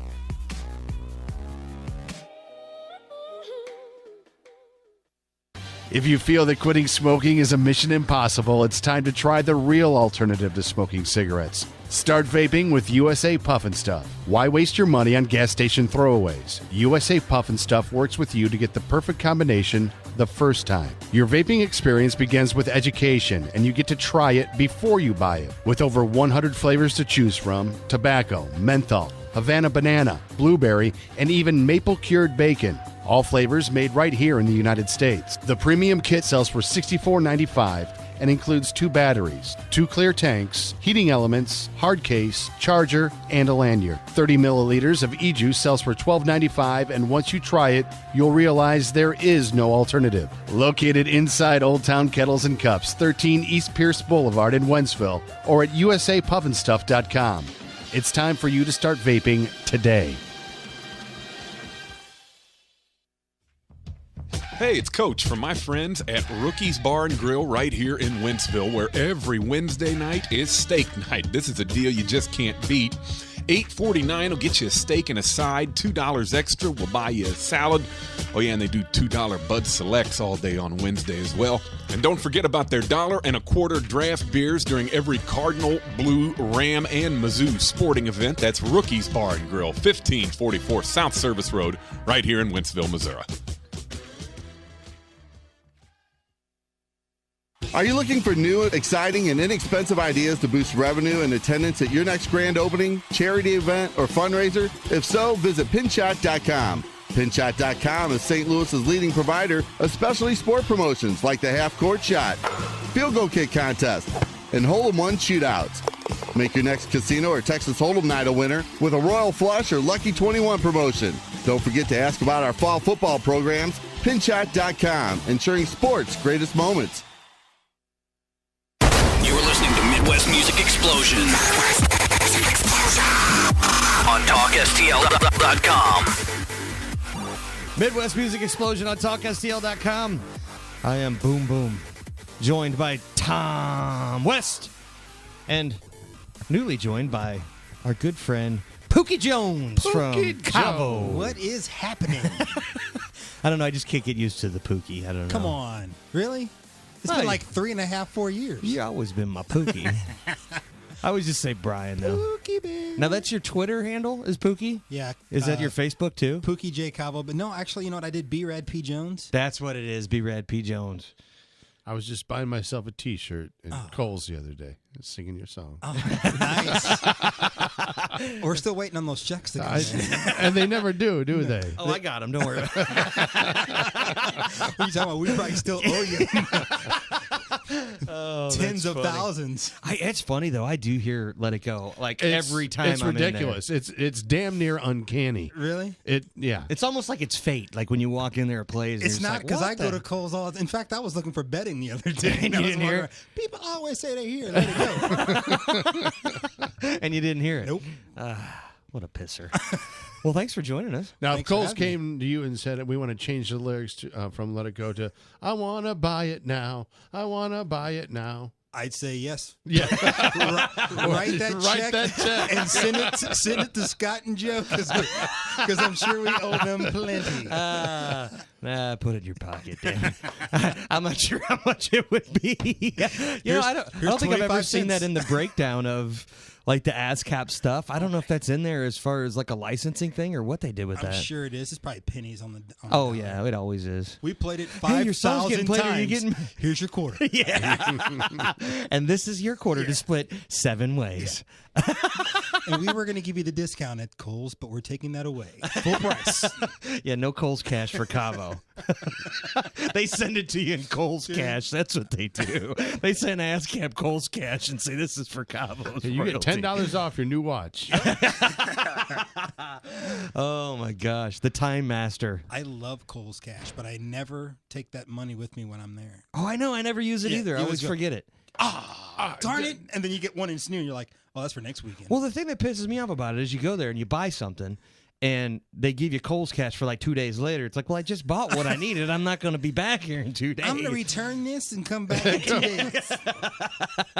If you feel that quitting smoking is a mission impossible, it's time to try the real alternative to smoking cigarettes. Start vaping with USA Puff and Stuff. Why waste your money on gas station throwaways? USA Puff and Stuff works with you to get the perfect combination the first time. Your vaping experience begins with education, and you get to try it before you buy it. With over 100 flavors to choose from, tobacco, menthol, Havana banana, blueberry, and even maple cured bacon. All flavors made right here in the United States. The premium kit sells for $64.95 and includes 2 batteries, 2 clear tanks, heating elements, hard case, charger, and a lanyard. 30 milliliters of e-juice sells for $12.95, and once you try it, you'll realize there is no alternative. Located inside Old Town Kettles and Cups, 13 East Pierce Boulevard in Wentzville, or at usapuffinstuff.com. It's time for you to start vaping today. Hey, it's Coach from my friends at Rookie's Bar and Grill right here in Wentzville, where every Wednesday night is steak night. This is a deal you just can't beat. $8.49 will get you a steak and a side. $2 extra will buy you a salad. Oh, yeah, and they do $2 Bud Selects all day on Wednesday as well. And don't forget about their $1.25 draft beers during every Cardinal, Blue, Ram, and Mizzou sporting event. That's Rookie's Bar and Grill, 1544 South Service Road, right here in Wentzville, Missouri. Are you looking for new, exciting, and inexpensive ideas to boost revenue and attendance at your next grand opening, charity event, or fundraiser? If so, visit Pinshot.com. Pinshot.com is St. Louis's leading provider of specialty sport promotions like the half-court shot, field goal kick contest, and hole-in-one shootouts. Make your next casino or Texas Hold'em night a winner with a Royal Flush or Lucky 21 promotion. Don't forget to ask about our fall football programs. Pinshot.com, ensuring sports' greatest moments. You're listening to Midwest Music Explosion on TalkSTL.com. Midwest Music Explosion on TalkSTL.com. I am Boom Boom, joined by Tom West, and newly joined by our good friend Pookie Jones from Cavo. What is happening? I don't know. I just can't get used to the Pookie. I don't know. Come on. Really? It's been like 3.5, 4 years. You've always been my Pookie. I always just say Brian, though. Pookie, baby. Now, that's your Twitter handle, is Pookie? Yeah. Is that your Facebook, too? Pookie J. Cavo. But no, actually, you know what? I did B-Rad P. Jones. That's what it is, B-Rad P. Jones. I was just buying myself a T-shirt in Kohl's the other day, singing your song. Oh, nice. We're still waiting on those checks to come in. And they never do they? Oh, I got them. Don't worry about it. What are you talking about? We probably still owe you. Tens of thousands. It's funny, though. I do hear Let It Go every time. It's ridiculous. It's damn near uncanny. Really? Yeah. It's almost like it's fate. Like when you walk in there, it plays. It's not because I go to Kohl's all. In fact, I was looking for bedding the other day. And you didn't hear it? People always say they hear Let It Go. And you didn't hear it? Nope. What a pisser. Well, thanks for joining us. Now, if Kohl's came to you and said, we want to change the lyrics to, from Let It Go to, I want to buy it now. I want to buy it now. I'd say yes. Yeah. Write that check and send it to Scott and Joe because I'm sure we owe them plenty. Put it in your pocket, damn it. I'm not sure how much it would be. I don't think I've ever seen that in the breakdown of like the ASCAP stuff. I don't know if that's in there as far as like a licensing thing or what they did with I'm that. sure it is. It's probably pennies on the. Oh yeah, it always is. We played it Hey, your song's 5,000 getting played. times. Are you getting... Here's your quarter. Yeah. And this is your quarter to split 7 ways. And we were going to give you the discount at Kohl's, but we're taking that away. Full price. Yeah, no Kohl's cash for Cavo. They send it to you in Kohl's cash. That's what they do. They send ASCAP Kohl's cash and say, this is for Cavo. Hey, you get $10 off your new watch. Oh, my gosh. The Time Master. I love Kohl's cash, but I never take that money with me when I'm there. Oh, I know. I never use it either. I always forget it. Darn it. And then you get one in snoo and you're like, oh, that's for next weekend. Well, the thing that pisses me off about it is you go there and you buy something and they give you Kohl's cash for like 2 days later. It's like, well, I just bought what I needed. I'm not going to be back here in 2 days. I'm going to return this and come back in 2 days.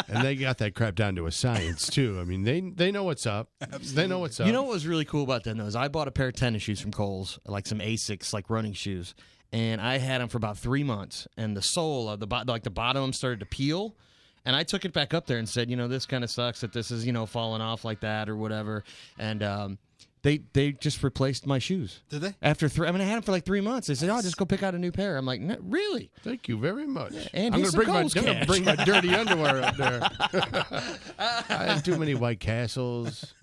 And they got that crap down to a science, too. I mean, they know what's up. Absolutely. They know what's up. You know what was really cool about them, though, is I bought a pair of tennis shoes from Kohl's, like some Asics, like running shoes. And I had them for about 3 months. And the sole of the bottom of them started to peel. And I took it back up there and said, this kind of sucks that this is, falling off like that or whatever. And they just replaced my shoes. Did they? After I had them for like 3 months. They said, just go pick out a new pair. I'm like, really? Thank you very much. Yeah, and I'm here's going some to Kohl's bring my cash. dirty underwear up there. I have too many White Castles.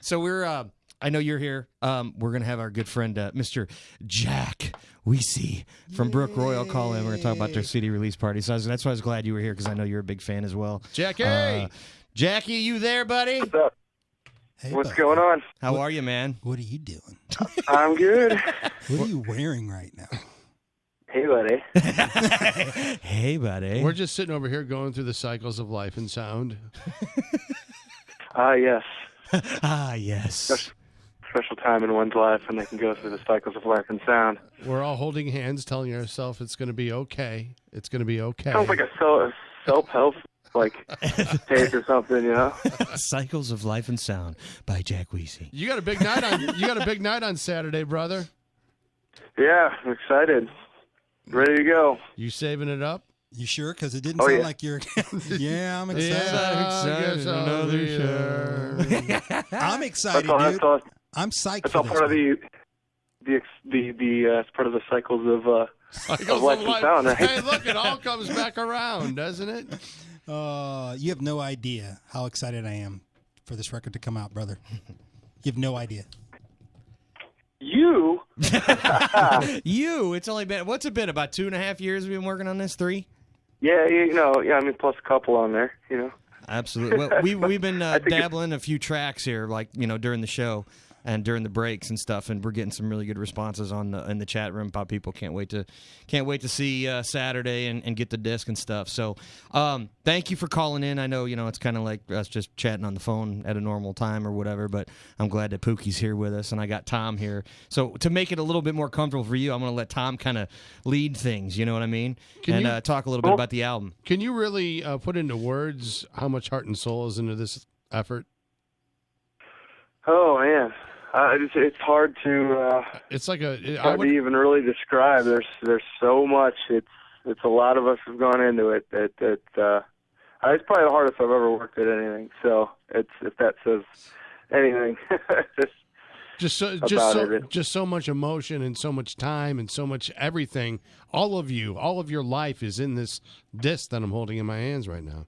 So we're... I know you're here. We're going to have our good friend, Mr. Jack Weesey from Brookroyal call in. We're going to talk about their CD release party. So that's why I was glad you were here, because I know you're a big fan as well. Jackie! Jackie, you there, buddy? What's up? Hey, What's buddy. going on? How are you, man? What are you doing? I'm good. What are you wearing right now? Hey, buddy. Hey, buddy. We're just sitting over here going through the cycles of life and sound. Yes. Yes. Special time in one's life when they can go through the cycles of life and sound. We're all holding hands, telling ourselves it's going to be okay. It's going to be okay. Sounds like a self-help page or something, Cycles of Life and Sound by Jack Weesey. You got a big night on. You got a big night on Saturday, brother. Yeah, I'm excited. Ready to go. You saving it up? You sure? Because it didn't sound like you're... Yeah, I'm excited. I'm excited, dude. I'm psyched That's for all this part of one. it's part of the cycles of life and sound, right? Hey, look, it all comes back around, doesn't it? You have no idea how excited I am for this record to come out, brother. You have no idea. You? You? It's only been, what's it been, about 2.5 years we've been working on this? 3? Yeah, plus a couple on there, Absolutely. Well, we've been dabbling a few tracks here, like, during the show and during the breaks and stuff, and we're getting some really good responses in the chat room about people can't wait to see Saturday and get the disc and stuff. So thank you for calling in. I know it's kind of like us just chatting on the phone at a normal time or whatever, but I'm glad that Pookie's here with us, and I got Tom here. So to make it a little bit more comfortable for you, I'm going to let Tom kind of lead things. You know what I mean? And talk a little bit about the album. Can you really put into words how much heart and soul is into this effort? Oh man. It's hard to. It's like to even really describe. There's so much. It's a lot of us have gone into it. It's probably the hardest I've ever worked at anything. So if that says anything, just so much emotion and so much time and so much everything. All of your life is in this disc that I'm holding in my hands right now.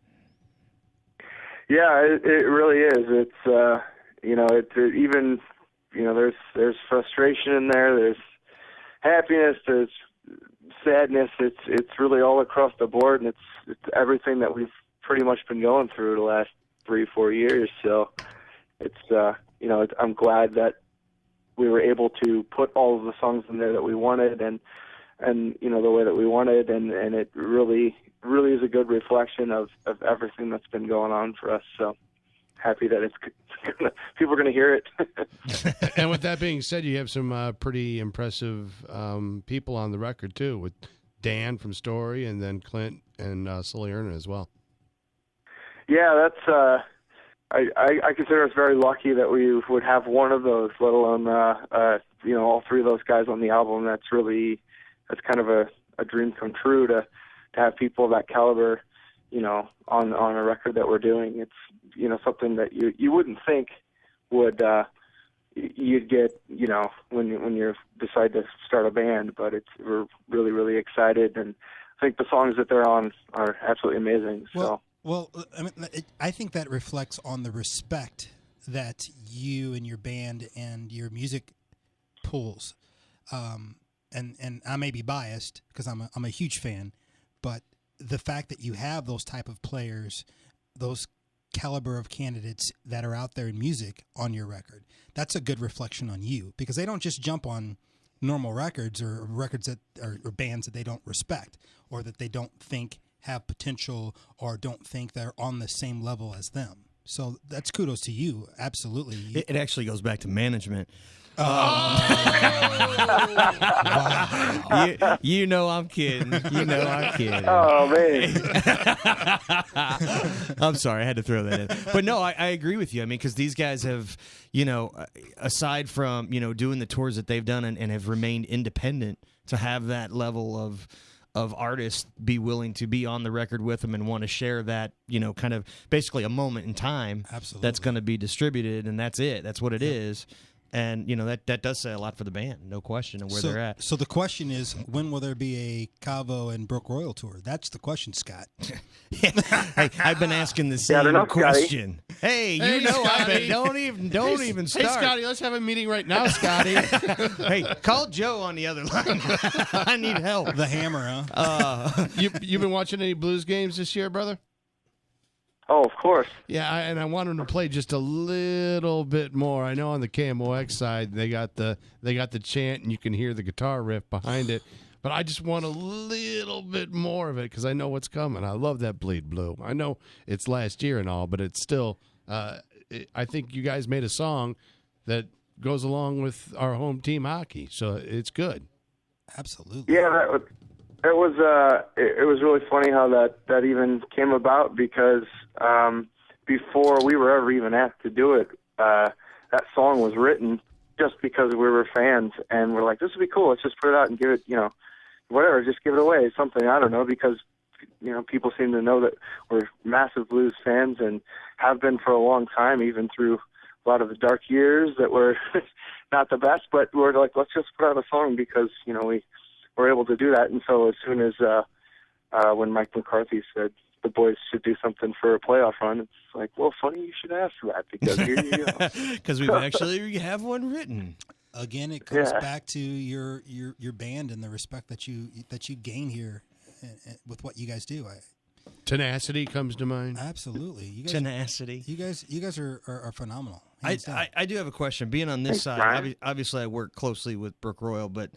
Yeah, it really is. It's it's even. There's frustration in there. There's happiness. There's sadness. It's really all across the board, and it's everything that we've pretty much been going through the last 3-4 years. So I'm glad that we were able to put all of the songs in there that we wanted, and the way that we wanted, and it really is a good reflection of everything that's been going on for us. So. Happy that people are going to hear it. And with that being said, you have some pretty impressive people on the record too, with Dan from Story, and then Clint and Sully Erna as well. Yeah, that's. I consider us very lucky that we would have one of those, let alone all 3 of those guys on the album. That's kind of a dream come true to have people of that caliber on a record that we're doing. It's, something that you wouldn't think would, you'd get, when you decide to start a band, but we're really, really excited. And I think the songs that they're on are absolutely amazing. Well, I think that reflects on the respect that you and your band and your music pulls. And I may be biased because I'm a huge fan, but the fact that you have those type of players, those caliber of candidates that are out there in music on your record, that's a good reflection on you, because they don't just jump on normal records or records that or bands that they don't respect or that they don't think have potential or don't think they're on the same level as them. So that's kudos to you. Absolutely. It actually goes back to management. Wow. You know I'm kidding. Oh, man. I'm sorry, I had to throw that in. But no, I agree with you. I mean, because these guys have, aside from, doing the tours that they've done and have remained independent, to have that level of artists be willing to be on the record with them and want to share that, kind of basically a moment in time. Absolutely. That's going to be distributed, and that's it. That's what it is. And, that does say a lot for the band, no question, of where they're at. So the question is, when will there be a Cavo and Brookroyal tour? That's the question, Scott. I've been asking the same question. Hey, I've been. Don't even start. Hey, Scotty, let's have a meeting right now, Scotty. Hey, call Joe on the other line. I need help. The hammer, huh? You been watching any Blues games this year, brother? Oh, of course. Yeah, and I want them to play just a little bit more. I know on the KMOX side they got the chant and you can hear the guitar riff behind it, but I just want a little bit more of it because I know what's coming. I love that Bleed Blue. I know it's last year and all, but it's still. I think you guys made a song that goes along with our home team hockey, so it's good. Absolutely. Yeah, it was really funny how that even came about, because before we were ever even asked to do it, that song was written just because we were fans, and we're like, this would be cool. Let's just put it out and give it, whatever, just give it away, something, I don't know, because people seem to know that we're massive Blues fans and have been for a long time, even through a lot of the dark years that were not the best. But we're like, let's just put out a song because we were able to do that. And so as soon as when Mike McCarthy said the boys should do something for a playoff run, it's like, well, funny you should ask for that, because here you go. Because we actually have one written. Again, it comes back to your band and the respect that you gain here with what you guys do. Tenacity comes to mind. Absolutely. You guys, Tenacity. You guys are phenomenal. I do have a question. Being on this side, obviously I work closely with Brookroyal, but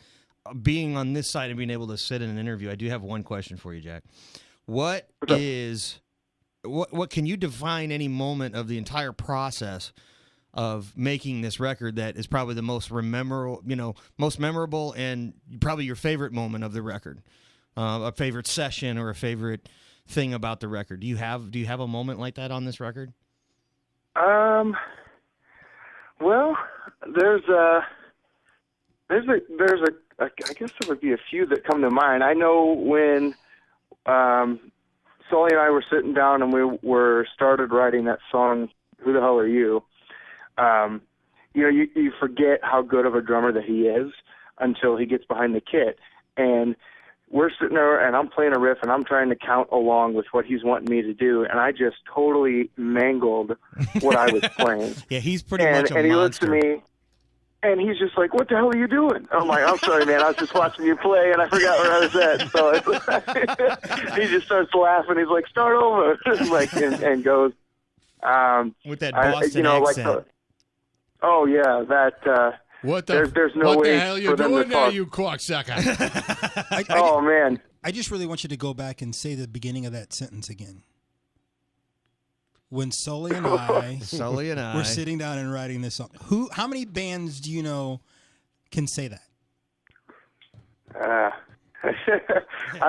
being on this side and being able to sit in an interview, I do have one question for you, Jack. What can you define any moment of the entire process of making this record that is probably the most memorable and probably your favorite moment of the record? A favorite session or a favorite thing about the record? Do you have a moment like that on this record? Well, there's I guess there would be a few that come to mind. I know when Sully and I were sitting down and we were started writing that song, Who the Hell Are You? You forget how good of a drummer that he is until he gets behind the kit. And we're sitting there and I'm playing a riff and I'm trying to count along with what he's wanting me to do. And I just totally mangled what I was playing. Yeah, he's pretty much a monster. And he looks at me and he's just like, what the hell are you doing? I'm like, I'm sorry, man. I was just watching you play and I forgot where I was at. So he just starts laughing. He's like, start over. and goes. With that Boston accent. Oh, yeah, that... there's no way what the hell you for them doing to there, talk. you cocksucker? Man. I just really want you to go back and say the beginning of that sentence again. When Sully and I were sitting down and writing this song. How many bands do you know can say that? I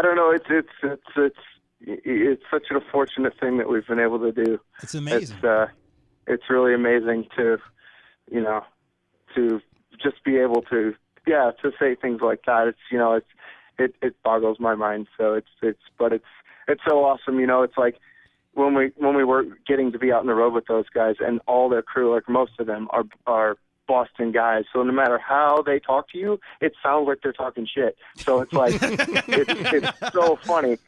don't know. It's such a fortunate thing that we've been able to do. It's amazing. It's really amazing to just be able to say things like that. It boggles my mind. So it's it's so awesome. You know, it's like when we were getting to be out on the road with those guys, and all their crew, like most of them are Boston guys. So no matter how they talk to you, it sounds like they're talking shit. So it's like it's so funny.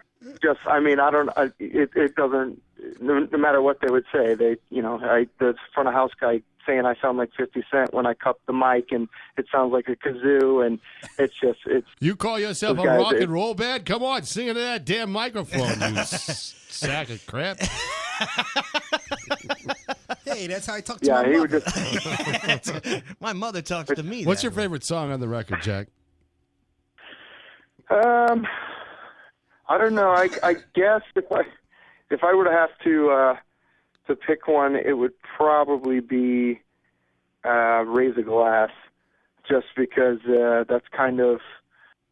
Just, I mean, it doesn't. No matter what they would say, the front of house guy saying I sound like 50 Cent when I cup the mic, and it sounds like a kazoo, and it's. You call yourself a rock and roll band? Come on, sing into that damn microphone, you sack of crap. Hey, that's how I talk to my mother. Would just. My mother talks to me. What's your favorite song on the record, Jack? I don't know. I guess if I were to have to pick one, it would probably be Raise a Glass, just because that's kind of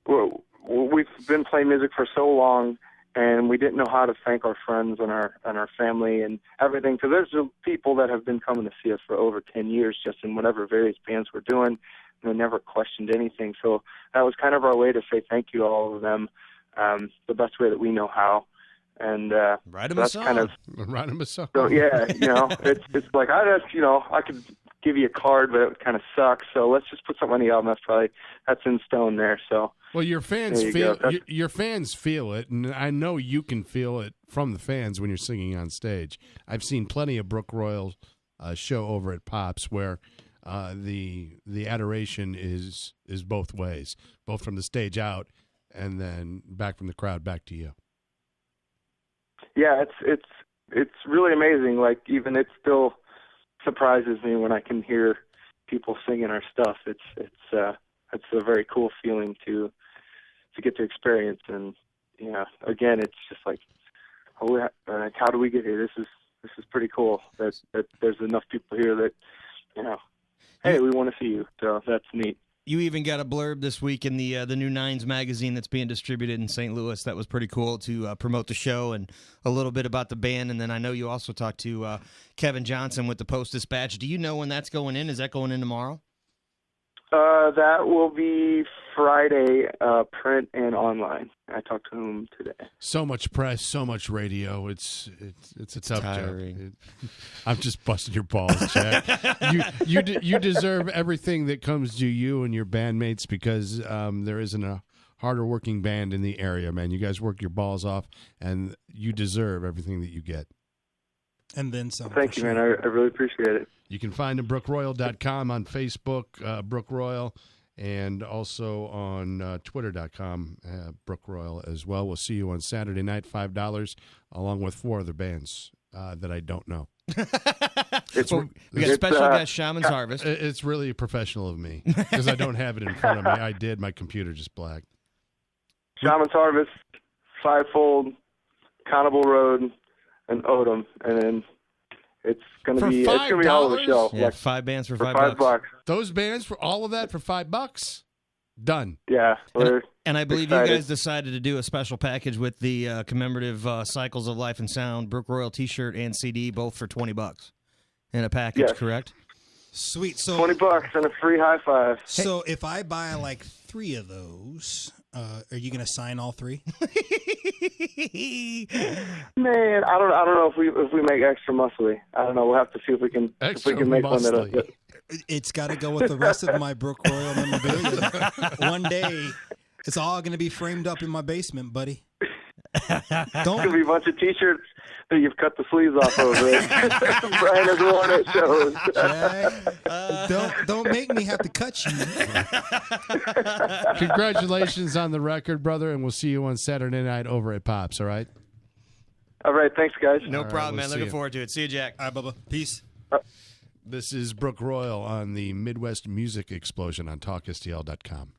we've been playing music for so long, and we didn't know how to thank our friends and our family and everything. Because there's people that have been coming to see us for over 10 years, just in whatever various bands we're doing, and they never questioned anything. So that was kind of our way to say thank you to all of them. The best way that we know how, and write them that's a song. kind of write them a song. So yeah, it's like I could give you a card, but it would kind of suck. So let's just put something on the album. That's in stone there. So well, your fans your fans feel it, and I know you can feel it from the fans when you're singing on stage. I've seen plenty of Brookroyal show over at Pops where the adoration is both ways, both from the stage out. And then back from the crowd, back to you. Yeah, it's really amazing. Like, even it still surprises me when I can hear people singing our stuff. It's a very cool feeling to get to experience. And again, it's just like, how do we get here? This is pretty cool. That there's enough people here that hey, we want to see you. So that's neat. You even got a blurb this week in the new Nines magazine that's being distributed in St. Louis. That was pretty cool to promote the show and a little bit about the band. And then I know you also talked to Kevin Johnson with the Post-Dispatch. Do you know when that's going in? Is that going in tomorrow? That will be Friday, print and online. I talked to him today. So much press, so much radio. It's a tough job. I'm just busting your balls, Jack. you deserve everything that comes to you and your bandmates, because there isn't a harder working band in the area, man. You guys work your balls off, and you deserve everything that you get. And then some. Thank you, man. I really appreciate it. You can find them brookroyal.com on Facebook, Brookroyal, and also on Twitter.com, Brookroyal as well. We'll see you on Saturday night, $5, along with 4 other bands that I don't know. We got special guest Shaman's Harvest. It's really professional of me, because I don't have it in front of me. I did. My computer just blacked. Shaman's Harvest, Fivefold, Cannibal Road, and Odom, and then it's going to be a hell of a show. Yeah, 5 bands for $5. Those bands for all of that for $5. Done. Yeah, and I believe excited. You guys decided to do a special package with the commemorative Cycles of Life and Sound Brookroyal T-shirt and CD, both for $20 in a package. Yes. Correct? Sweet. So $20 and a free high five. So if I buy like 3 of those, are you going to sign all 3? Man, I don't know if we make extra muscly. I don't know. We'll have to see if we can make one that. It's got to go with the rest of my Brookroyal memorabilia. One day, it's all going to be framed up in my basement, buddy. It's going to be a bunch of T-shirts that you've cut the sleeves off over it. Brian has worn it shows. Don't make me have to cut you. Congratulations on the record, brother, and we'll see you on Saturday night over at Pops, all right? All right, thanks, guys. No problem, man. Looking forward to it. See you, Jack. All right, Bubba. Peace. This is Brookroyal on the Midwest Music Explosion on TalkSTL.com.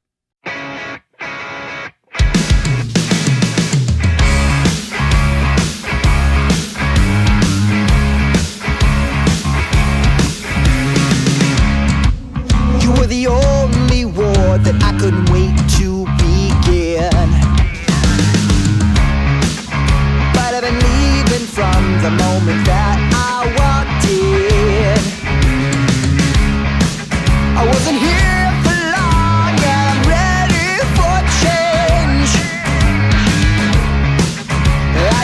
You were the only war that I couldn't wait to begin. But I've been leaving from the moment that I walked in. I wasn't here for long, and I'm ready for change. I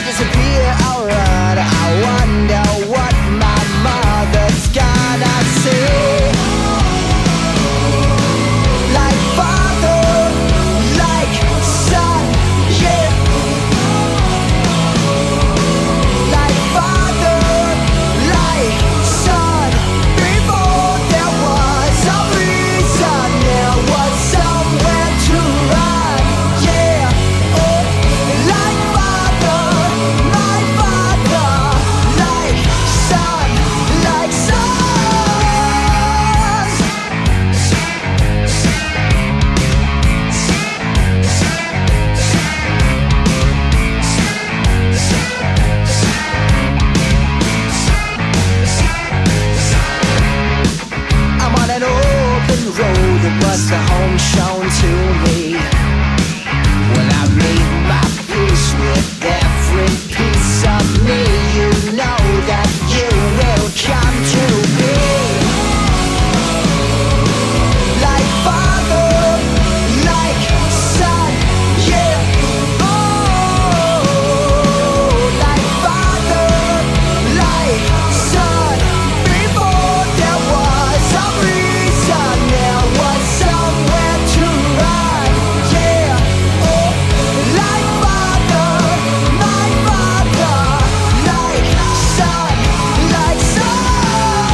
road was the home shown to me. Well, I made my peace with every piece of me. You know that you will come to be like father, like son, yeah. Oh, like father, like son. Before there was a reason, there was somewhere to run, yeah. Oh, like father, my father, like son, like son.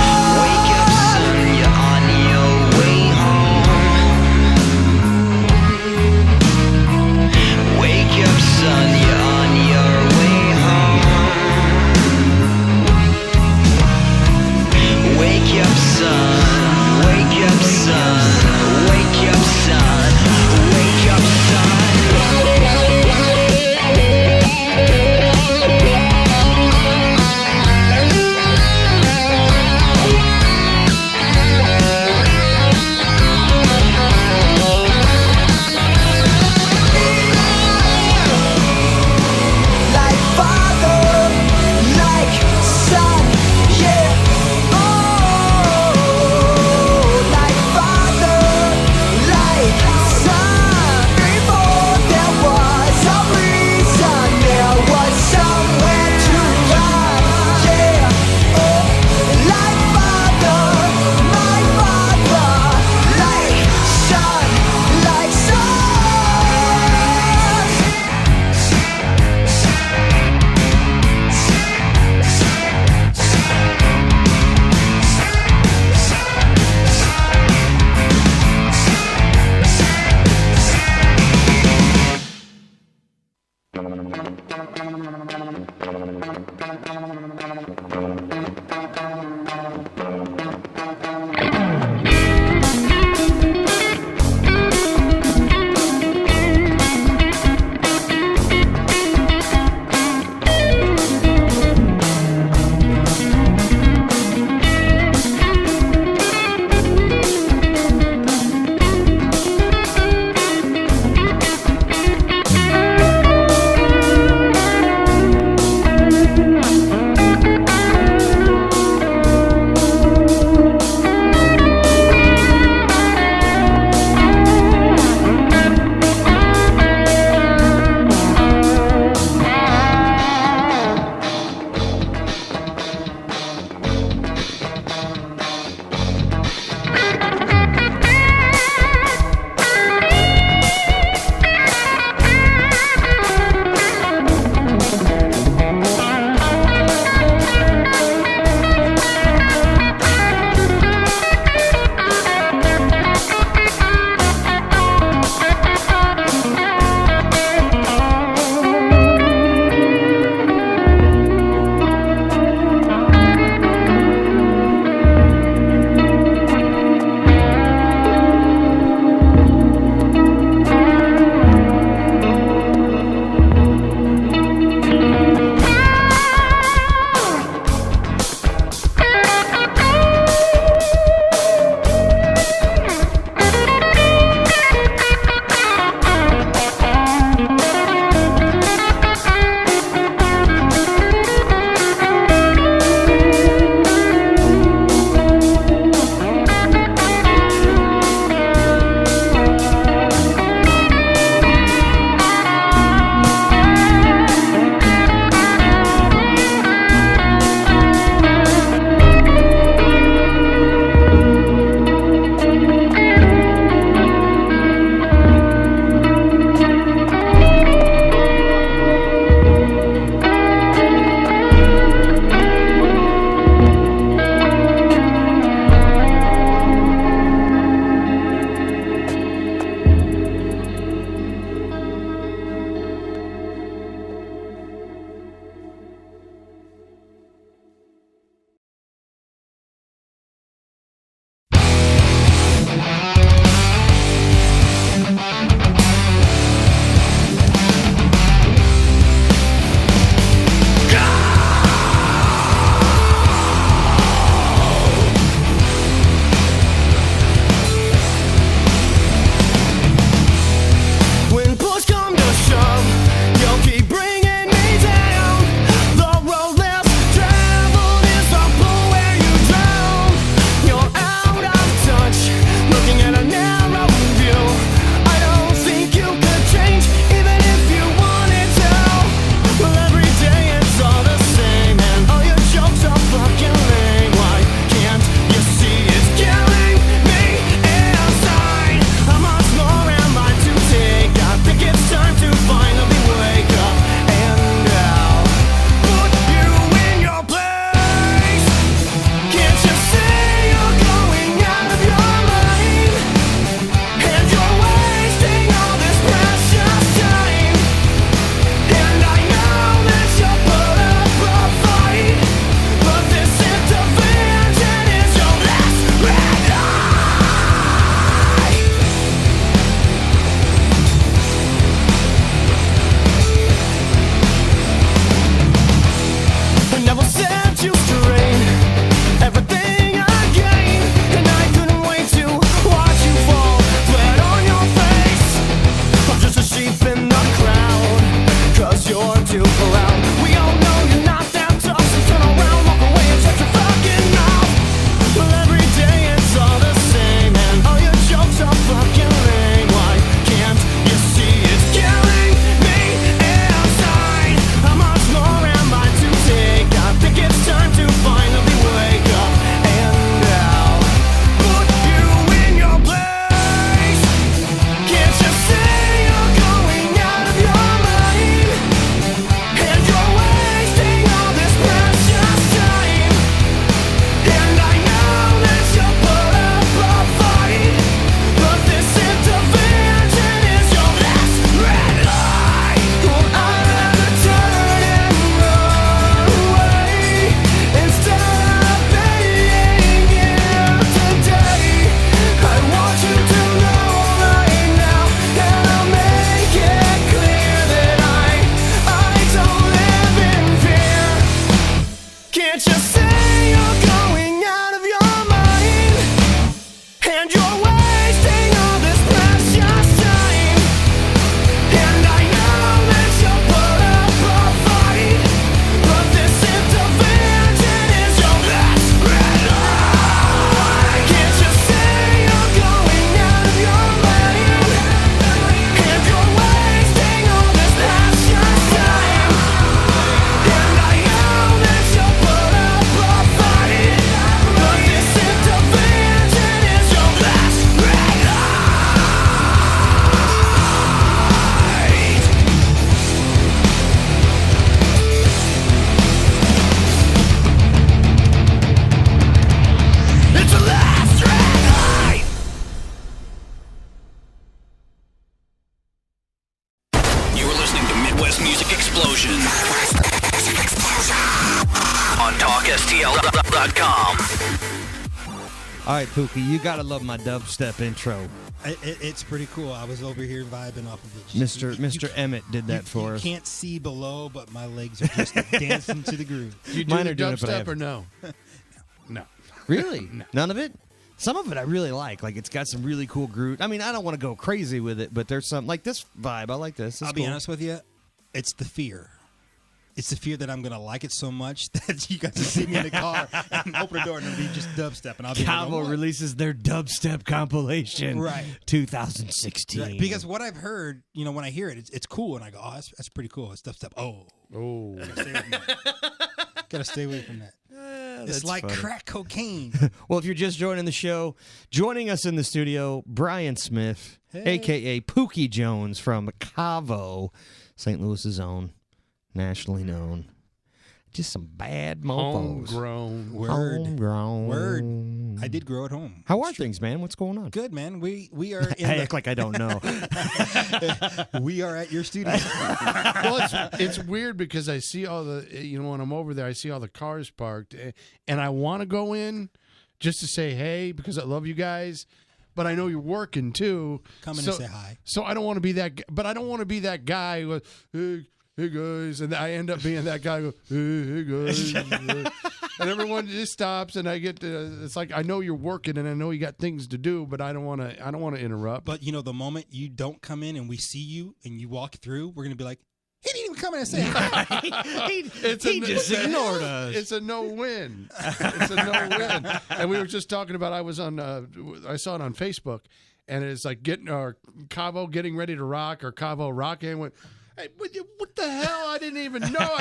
you're wasting all this precious time. And I know that you'll put up a fight, but this intervention is your last red light. Can't you see you're going out of your mind? And you're wasting all this precious time. And I know that you'll put up a fight, but this intervention is your last red light. It's a last red light. You are listening to Midwest Music Explosion on TalkSTL.com. All right, Pookie, you gotta love my dubstep intro. It's pretty cool. I was over here vibing off of it. Mr. Emmett did that for us. You can't see below, but my legs are just dancing to the groove. Do you do Mine the are doing it, but I dubstep have- or no? No. Really? None of it? Some of it I really like. Like, it's got some really cool groove. I mean, I don't want to go crazy with it, but there's some, like this vibe. I like this. It's I'll be cool. honest with you. It's the fear. It's the fear that I'm going to like it so much that you guys will see me in the car and open the door and it'll be just dubstep. And I'll be Cavo like, "What?" releases their dubstep compilation. Right. 2016. Right. Because what I've heard, when I hear it, it's cool. And I go, oh, that's pretty cool. It's dubstep. Oh. Gotta stay away from that. It's that's like funny. crack cocaine. Well, if you're just joining the show, joining us in the studio, Brian Smith, Hey. a.k.a. Pookie Jones from Cavo, St. Louis's own, nationally known. Just some bad mofos. Homegrown. Homegrown. Word. I did grow at home. How are things, man? What's going on? Good, man. We are in I act like I don't know. we are at your studio. Well, it's weird because I see all the, when I'm over there, I see all the cars parked, and I want to go in just to say hey because I love you guys, but I know you're working too. Come in and say hi. So I don't want to be that, but I don't want to be that guy who goes, hey guys, and I end up being that guy who goes, hey guys, and everyone just stops, and I get to, it's like I know you're working, and I know you got things to do, but I don't want to interrupt. But the moment you don't come in and we see you and you walk through, we're gonna be like, he didn't even come in and say hi. he just ignored us. It's a no-win. It's a no-win. And we were just talking about, I saw it on Facebook, and it's like Cavo getting ready to rock, or Cavo rocking, and went, hey, what the hell? I didn't even know.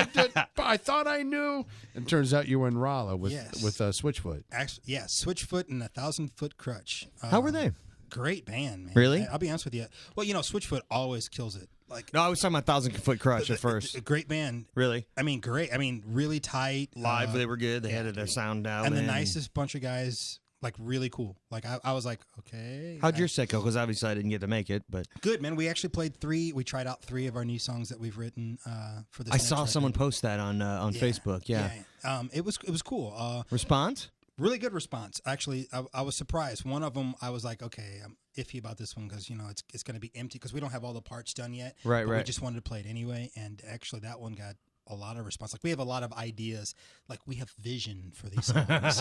I thought I knew. And turns out you were in Rolla with Switchfoot. Actually, yeah, Switchfoot and 1,000-Foot Crutch. How were they? Great band, man. Really? I'll be honest with you. Well, Switchfoot always kills it. No, I was talking about 1,000-Foot Crutch at first. A great band. Really? I mean, great. I mean, really tight. Live, they were good. They had their sound down. And the nicest bunch of guys, like really cool. Like I was like, okay. How'd your set go? Because obviously I didn't get to make it, but good, man. We actually played 3. We tried out 3 of our new songs that we've written for this. I saw someone post that on Facebook. Yeah. It was cool. Response? Really good response. Actually, I was surprised. One of them, I was like, okay, I'm iffy about this one because it's going to be empty because we don't have all the parts done yet. Right. We just wanted to play it anyway, and actually that one got a lot of response. Like we have a lot of ideas. Like we have vision for these songs,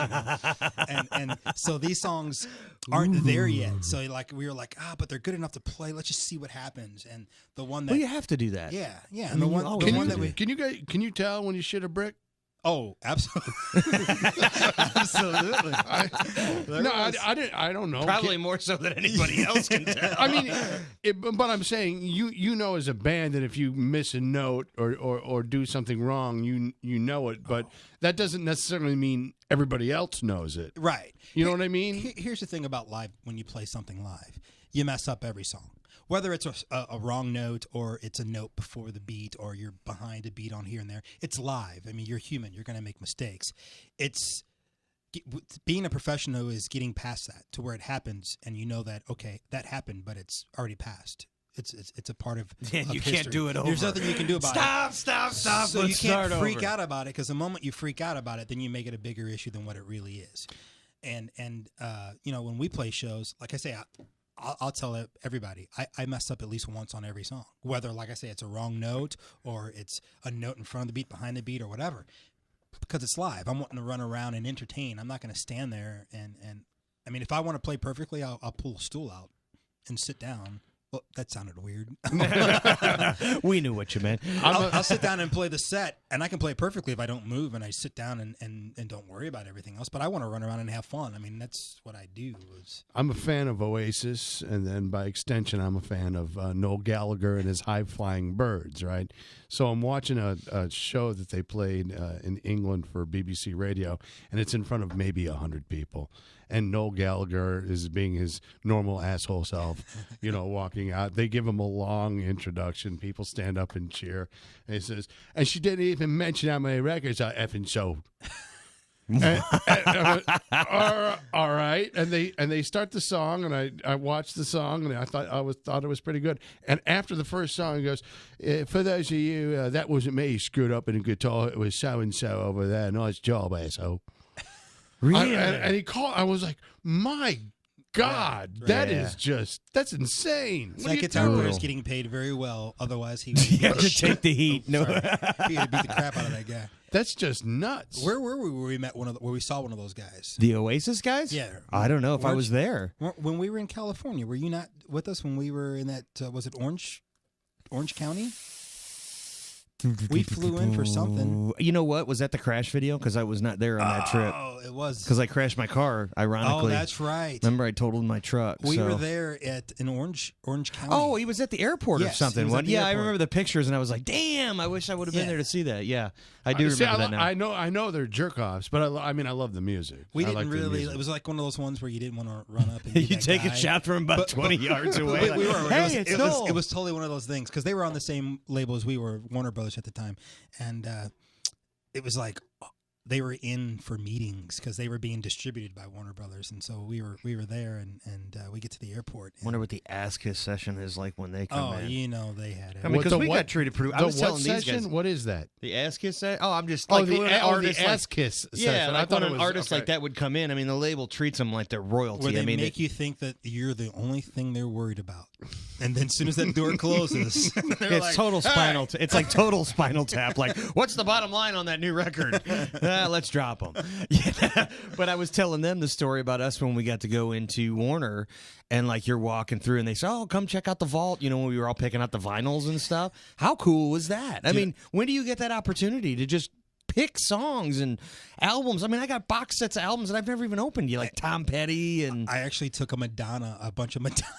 and so these songs aren't there yet. So like we were like, but they're good enough to play. Let's just see what happens. And the one that you have to do that. Yeah. And the one that can you tell when you shit a brick? Oh, absolutely. Absolutely. I don't know. Probably more so than anybody else can tell. I mean, but I'm saying you know as a band that if you miss a note or do something wrong, you know it, but that doesn't necessarily mean everybody else knows it. Right. You know what I mean? Here's the thing about live, when you play something live, you mess up every song. Whether it's a wrong note or it's a note before the beat or you're behind a beat on here and there, it's live. I mean, you're human. You're going to make mistakes. It's being a professional is getting past that to where it happens and you know that, okay, that happened, but it's already passed. It's a part of you history. can't do it over. There's nothing you can do about it. Stop. So Let's you can't start freak over. out about it because the moment you freak out about it, then you make it a bigger issue than what it really is. And when we play shows, like I say, I'll tell everybody, I mess up at least once on every song. Whether, like I say, it's a wrong note or it's a note in front of the beat, behind the beat, or whatever. Because it's live. I'm wanting to run around and entertain. I'm not going to stand there and I mean, if I want to play perfectly, I'll pull a stool out and sit down. Well, that sounded weird. We knew what you meant. I'll sit down and play the set, and I can play perfectly if I don't move and I sit down and don't worry about everything else. But I want to run around and have fun. I mean, that's what I do. I'm a fan of Oasis, and then by extension, I'm a fan of Noel Gallagher and his high-flying birds, right? So I'm watching a show that they played in England for BBC Radio, and it's in front of maybe 100 people. And Noel Gallagher is being his normal asshole self, walking out. They give him a long introduction. People stand up and cheer. And he says, and she didn't even mention how many records I effing sold. All right, and they start the song, and I watched the song, and I thought it was pretty good. And after the first song, he goes, "For those of you that wasn't me screwed up in a guitar, it was so and so over there. Nice job, asshole." Really? And he called. I was like, "My God, that's insane." That guitar player is getting paid very well. Otherwise, he would to take the heat. No, he would beat the crap out of that guy. That's just nuts. Where were we? Where we met where we saw one of those guys? The Oasis guys? Yeah. I don't know if I was there when we were in California. Were you not with us when we were in that? Was it Orange County? We flew in for something. You know what? Was that the crash video? Because I was not there on that trip. Oh, it was. Because I crashed my car, ironically. Oh, that's right. Remember, I totaled my truck. We were there in Orange County. Oh, he was at the airport or something. Yeah, I remember the pictures, and I was like, damn, I wish I would have been there to see that. Yeah, I do remember that now. I know they're jerk-offs, but I love the music. We didn't really. It was like one of those ones where you didn't want to run up and you take a shot from about 20 yards away. We were. Hey, it was totally one of those things because they were on the same label as we were, Warner Brothers at the time. And it was like they were in for meetings because they were being distributed by Warner Brothers, and so we were there, and we get to the airport. Wonder what the Ask Kiss session is like when they come in. Oh, they had it. I mean, because we got treated pretty. I was telling these guys. What is that? The Ask Kiss session? Oh, I'm just like the Ask Kiss session. Yeah, like when an artist like that would come in. I mean, the label treats them like they're royalty. Where they make you think that you're the only thing they're worried about, and then as soon as that door closes, it's total spinal. It's like total Spinal Tap. Like, what's the bottom line on that new record? Let's drop them. Yeah. But I was telling them the story about us when we got to go into Warner, and like you're walking through, and they say, "Oh, come check out the vault." When we were all picking out the vinyls and stuff. How cool was that? I mean, when do you get that opportunity to just pick songs and albums? I mean, I got box sets of albums that I've never even opened. Like Tom Petty, and I actually took a bunch of Madonna.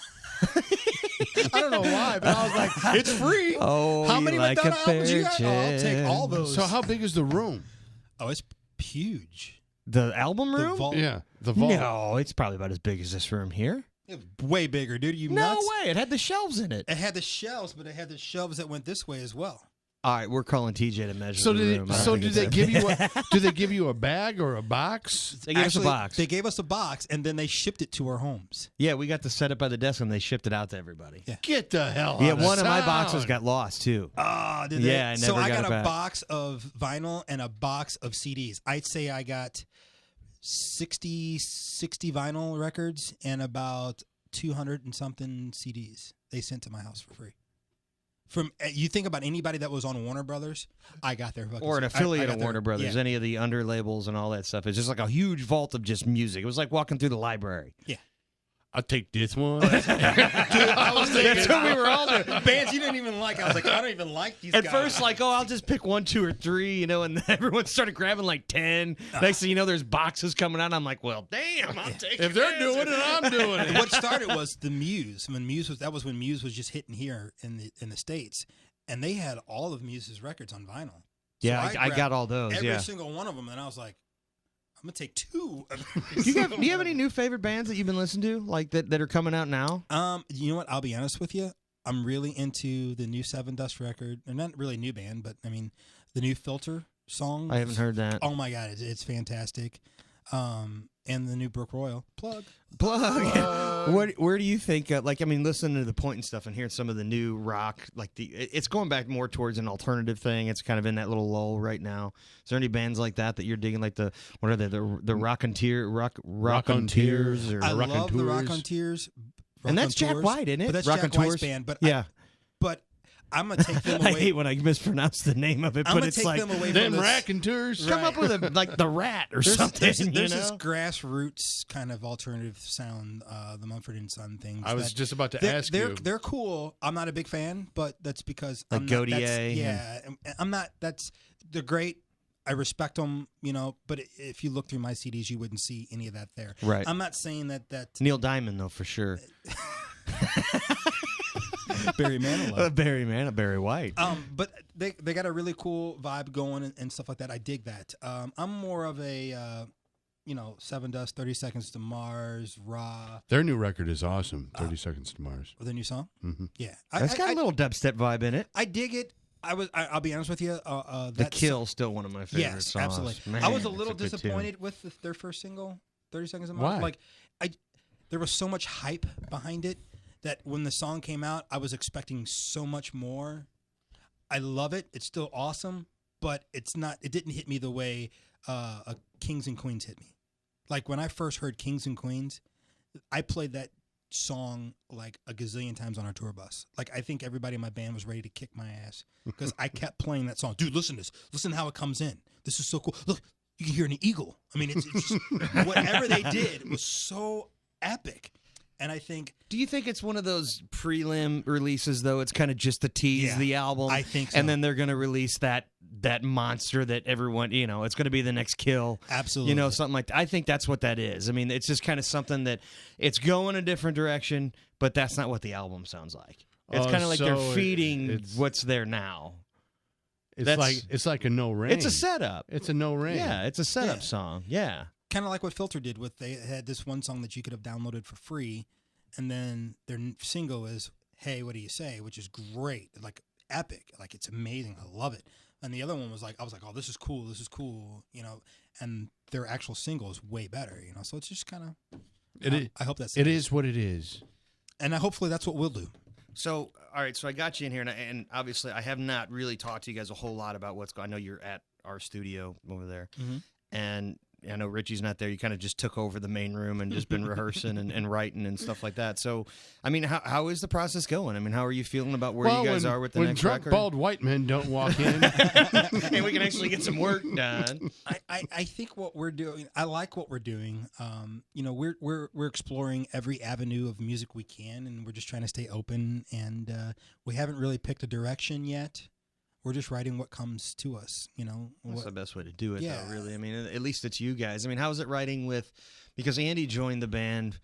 I don't know why, but I was like, it's free. Oh, how many like Madonna albums you got? I'll take all those. So how big is the room? Oh, it's huge. The album room? The vault. Yeah, the vault. No, it's probably about as big as this room here. It was way bigger, dude. You no nuts? way. It had the shelves in it. It had the shelves, but it had the shelves that went this way as well. All right, we're calling TJ to measure the room. Do they give you do they give you a bag or a box? They gave us a box. They gave us a box, and then they shipped it to our homes. Yeah, we got to set it by the desk, and they shipped it out to everybody. Yeah. Get the hell out Yeah, of one of my town. boxes got lost, too. Oh, did they? Yeah, I never so I got got it a back. box of vinyl and a box of CDs. I'd say I got 60 vinyl records and about 200 and something CDs they sent to my house for free. From you think about anybody that was on Warner Brothers, I got their fucking Or an affiliate of their- Warner Brothers, yeah. any of the under labels and all that stuff. It's just like a huge vault of just music. It was like walking through the library. Yeah. I'll take this one. Dude, I was thinking, That's what we were all doing. Bands you didn't even like. I was like, I don't even like these guys. At first, like, oh, I'll just pick 1, 2, or 3, and everyone started grabbing like 10. Next thing you know, there's boxes coming out. I'm like, well, damn, I'll take it. If they're doing it, I'm doing it. What started was the Muse. When Muse was just hitting here in the States, and they had all of Muse's records on vinyl. Yeah, So I got all those. Every single one of them, and I was like, I'm gonna take 2. Do you have any new favorite bands that you've been listening to, like that are coming out now? You know what? I'll be honest with you. I'm really into the new Seven Dust record, and not really new band, but I mean the new Filter song. I haven't heard that. Oh my god, it's fantastic. And the new Brookroyal plug. Where do you think? Listening to the Point and stuff, and hearing some of the new rock, it's going back more towards an alternative thing. It's kind of in that little lull right now. Is there any bands like that you're digging? Like the Rocketeers or I love the Rocketeers. And that's Jack White, isn't it? But that's Jack White's band. But yeah. But I'm gonna take them away. I hate when I mispronounce the name of it, I'm but gonna it's take like them away them from this. raconteurs. Come up with the rat or something. There's you this know? grassroots kind of alternative sound, the Mumford and Son things. I was just about to ask you. They're cool. I'm not a big fan, but that's because Like I'm Gaudier. I'm not. They're great. I respect them, but if you look through my CDs, you wouldn't see any of that there. Right. I'm not saying that. Neil Diamond, though, for sure. Barry Manilow. Barry White. But they got a really cool vibe going and stuff like that. I dig that. I'm more of a, Seven Dust, 30 Seconds to Mars, Raw. Their new record is awesome. 30 Seconds to Mars. The new song. Mm-hmm. Yeah, It's got a little dubstep vibe in it. I dig it. I'll be honest with you. The Kill still one of my favorite yes, songs. absolutely. Man, I was a it's little good disappointed with their first single, 30 Seconds to Why? Mars. There was so much hype behind it that when the song came out, I was expecting so much more. I love it. It's still awesome, but it's not. It didn't hit me the way Kings and Queens hit me. Like when I first heard Kings and Queens, I played that song like a gazillion times on our tour bus. Like I think everybody in my band was ready to kick my ass because I kept playing that song. Dude, listen to this. Listen to how it comes in. This is so cool. Look, you can hear an eagle. I mean, it's just, whatever they did was so epic. And I think... Do you think it's one of those prelim releases, though? It's kind of just to tease the album? I think so. And then they're going to release that monster that everyone, it's going to be the next Kill. Absolutely. Something like that. I think that's what that is. I mean, it's just kind of something that it's going a different direction, but that's not what the album sounds like. It's kind of like they're feeding what's there now. It's like a No Rain. It's a setup. It's a No Rain. Yeah, it's a setup song. Yeah. Kind of like what Filter did with, they had this one song that you could have downloaded for free, and then their single is Hey, What Do You Say, which is great, like epic, like it's amazing, I love it. And the other one was like, I was like, oh, this is cool, and their actual single is way better, so it's just kind of, I hope that's it is what it is. And hopefully that's what we'll do. So, all right, so I got you in here, and obviously I have not really talked to you guys a whole lot about what's going on. I know you're at our studio over there, and I know Richie's not there. You kind of just took over the main room and just been rehearsing and writing and stuff like that. So, I mean, how is the process going? I mean, how are you feeling about where you guys are with the next drunk, record? bald white men don't walk in. And we can actually get some work done. I think what we're doing, I like what we're doing. We're exploring every avenue of music we can, and we're just trying to stay open. And we haven't really picked a direction yet. We're just writing what comes to us, That's the best way to do it, though, really. I mean, at least it's you guys. I mean, how is it writing because Andy joined the band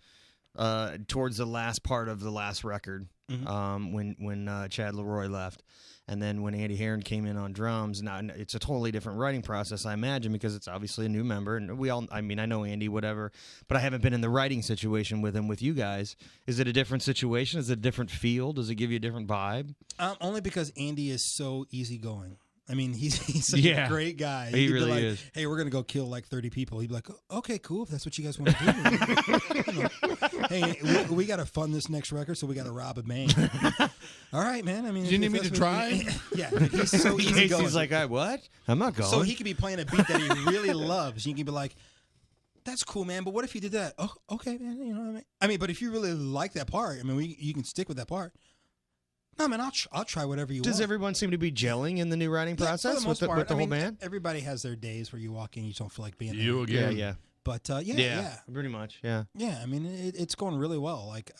towards the last part of the last record when Chad Leroy left. And then when Andy Heron came in on drums, now it's a totally different writing process, I imagine, because it's obviously a new member. And I know Andy, whatever, but I haven't been in the writing situation with him, with you guys. Is it a different situation? Is it a different feel? Does it give you a different vibe? Only because Andy is so easygoing. I mean, he's such a great guy. He He'd really be like, is. Hey, we're going to go kill like 30 people. He'd be like, okay, cool, if that's what you guys want to do. Hey, we got to fund this next record, so we got to rob a bank. All right, man. I mean, do you need me to try? Yeah, he's so easygoing. He's like, what? I'm not going. So he could be playing a beat that he really loves. You can be like, that's cool, man, but what if you did that? Oh, okay, man. You know what I mean? I mean, but if you really like that part, I mean, you can stick with that part. No, man, I'll try whatever you want. Does everyone seem to be gelling in the new writing process for the most part, with the whole band? Everybody has their days where you walk in, you don't feel like being you there. again. Yeah. But yeah, pretty much. Yeah. Yeah, I mean, it's going really well. Like,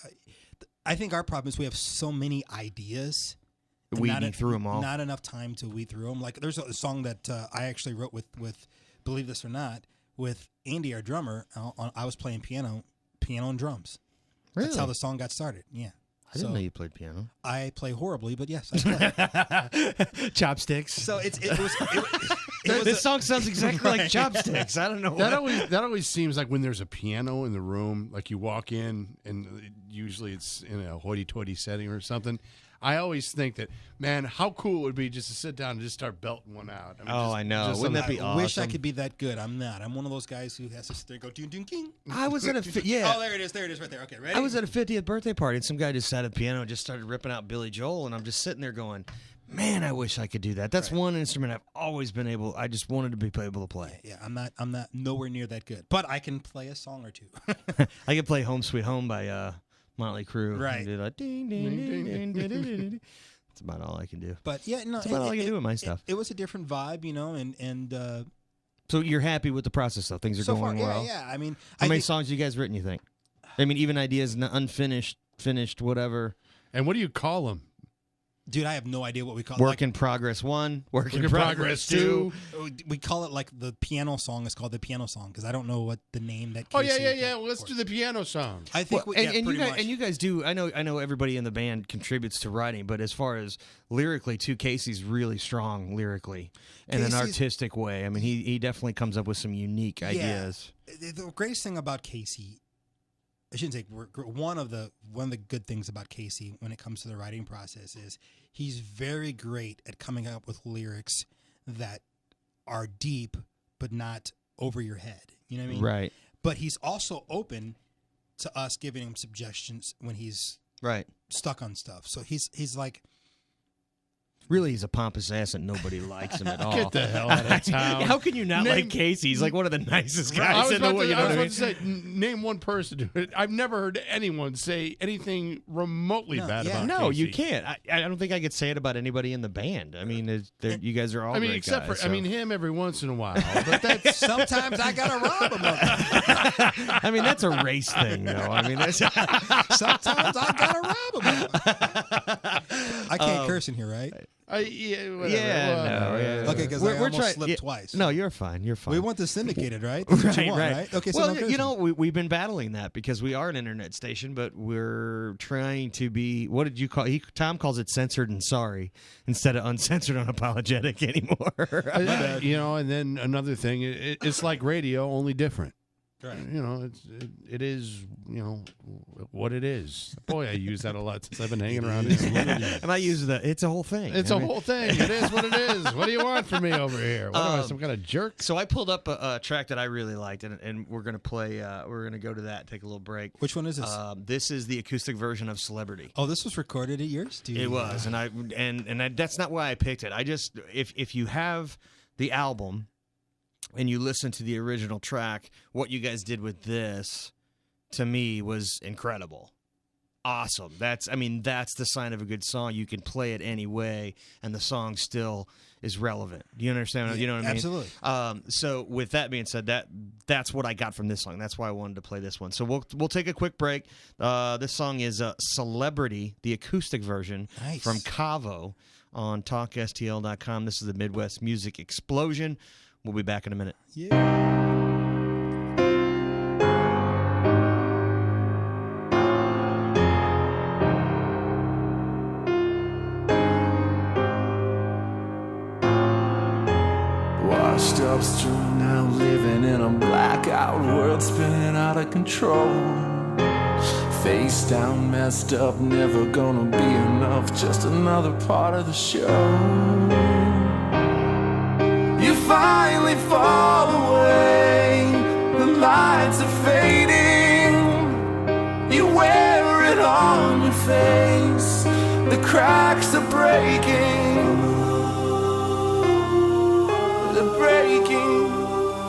I think our problem is we have so many ideas. Weeding through them all. Not enough time to weed through them. Like, there's a song that I actually wrote with, believe this or not, with Andy, our drummer. I was playing piano and drums. Really? That's how the song got started. Yeah. I didn't know you played piano. I play horribly, but yes, I play. Chopsticks. So it was this song sounds exactly like Chopsticks. I don't know. That always seems like when there's a piano in the room, like you walk in and usually it's in a hoity-toity setting or something. I always think that, man, how cool it would be just to sit down and just start belting one out. I mean, I know. Wouldn't that be awesome? I wish I could be that good. I'm not. I'm one of those guys who has to sit there and go, ding, ding, king. I was at a Oh, there it is right there. Okay, ready? I was at a 50th birthday party and some guy just sat at the piano and just started ripping out Billy Joel, and I'm just sitting there going, man, I wish I could do that. That's one instrument I've always been able. I just wanted to be able to play. Yeah, I'm not nowhere near that good, but I can play a song or two. I could play "Home Sweet Home" by Motley Crue. Right. Ding, ding, ding, ding, ding, ding, ding. That's about all I can do. But yeah, no, that's about all I can do with my stuff. It was a different vibe, and so you're happy with the process, though? Things are so going far, well. Yeah. I mean, how many songs you guys written? You think? I mean, even ideas unfinished, finished, whatever. And what do you call them? Dude, I have no idea what we call Work in Progress 1, Work in Progress 2. We call it like the piano song is called the piano song because I don't know what the name that. Oh yeah. Well, let's do the piano song. I think. You guys do. I know everybody in the band contributes to writing, but as far as lyrically, too, Casey's really strong lyrically in an artistic way. I mean, he definitely comes up with some unique ideas. The greatest thing about Casey, I shouldn't say one of the good things about Casey when it comes to the writing process is he's very great at coming up with lyrics that are deep but not over your head. You know what I mean? Right. But he's also open to us giving him suggestions when he's stuck on stuff. So he's like. Really, he's a pompous ass and nobody likes him at all. Get the hell out of town. How can you not like Casey? He's like one of the nicest guys in the world. I was about to say, name one person. I've never heard anyone say anything remotely bad about Casey. No, you can't. I don't think I could say it about anybody in the band. I mean, you guys are all great except guys, for him every once in a while. But that's sometimes I gotta rob him. I mean, that's a race thing, though. I mean, that's sometimes I gotta rob him. I can't curse in here, right? Yeah. Okay, because I almost slipped twice. No, you're fine. You're fine. We want this syndicated, right? That's what you want, right? Okay, so well, no we've been battling that because we are an internet station, but we're trying to be. What did you call? Tom calls it censored and sorry instead of uncensored and unapologetic anymore. And then another thing, it's like radio, only different. Right. It is, what it is. Boy, I use that a lot since I've been hanging around here. And I use it's a whole thing. It's a whole thing. It is what it is. What do you want from me over here? What am I, some kind of jerk? So I pulled up a track that I really liked, and we're going to play, we're going to go to that, take a little break. Which one is this? This is the acoustic version of Celebrity. Oh, this was recorded at yours? It was, and that's not why I picked it. I just, if you have the album, and you listen to the original track, what you guys did with this, to me, was incredible. Awesome. That's the sign of a good song. You can play it any way, and the song still is relevant. Do you understand? Yeah, you know what I mean? Absolutely. So with that being said, that's what I got from this song. That's why I wanted to play this one. So we'll take a quick break. This song is Celebrity, the acoustic version from Cavo on TalkSTL.com. This is the Midwest Music Explosion. We'll be back in a minute. Yeah. Washed up, strewn out, living in a blackout world, spinning out of control. Face down, messed up, never gonna be enough, just another part of the show. You finally fall away, the lights are fading. You wear it on your face, the cracks are breaking. They're breaking.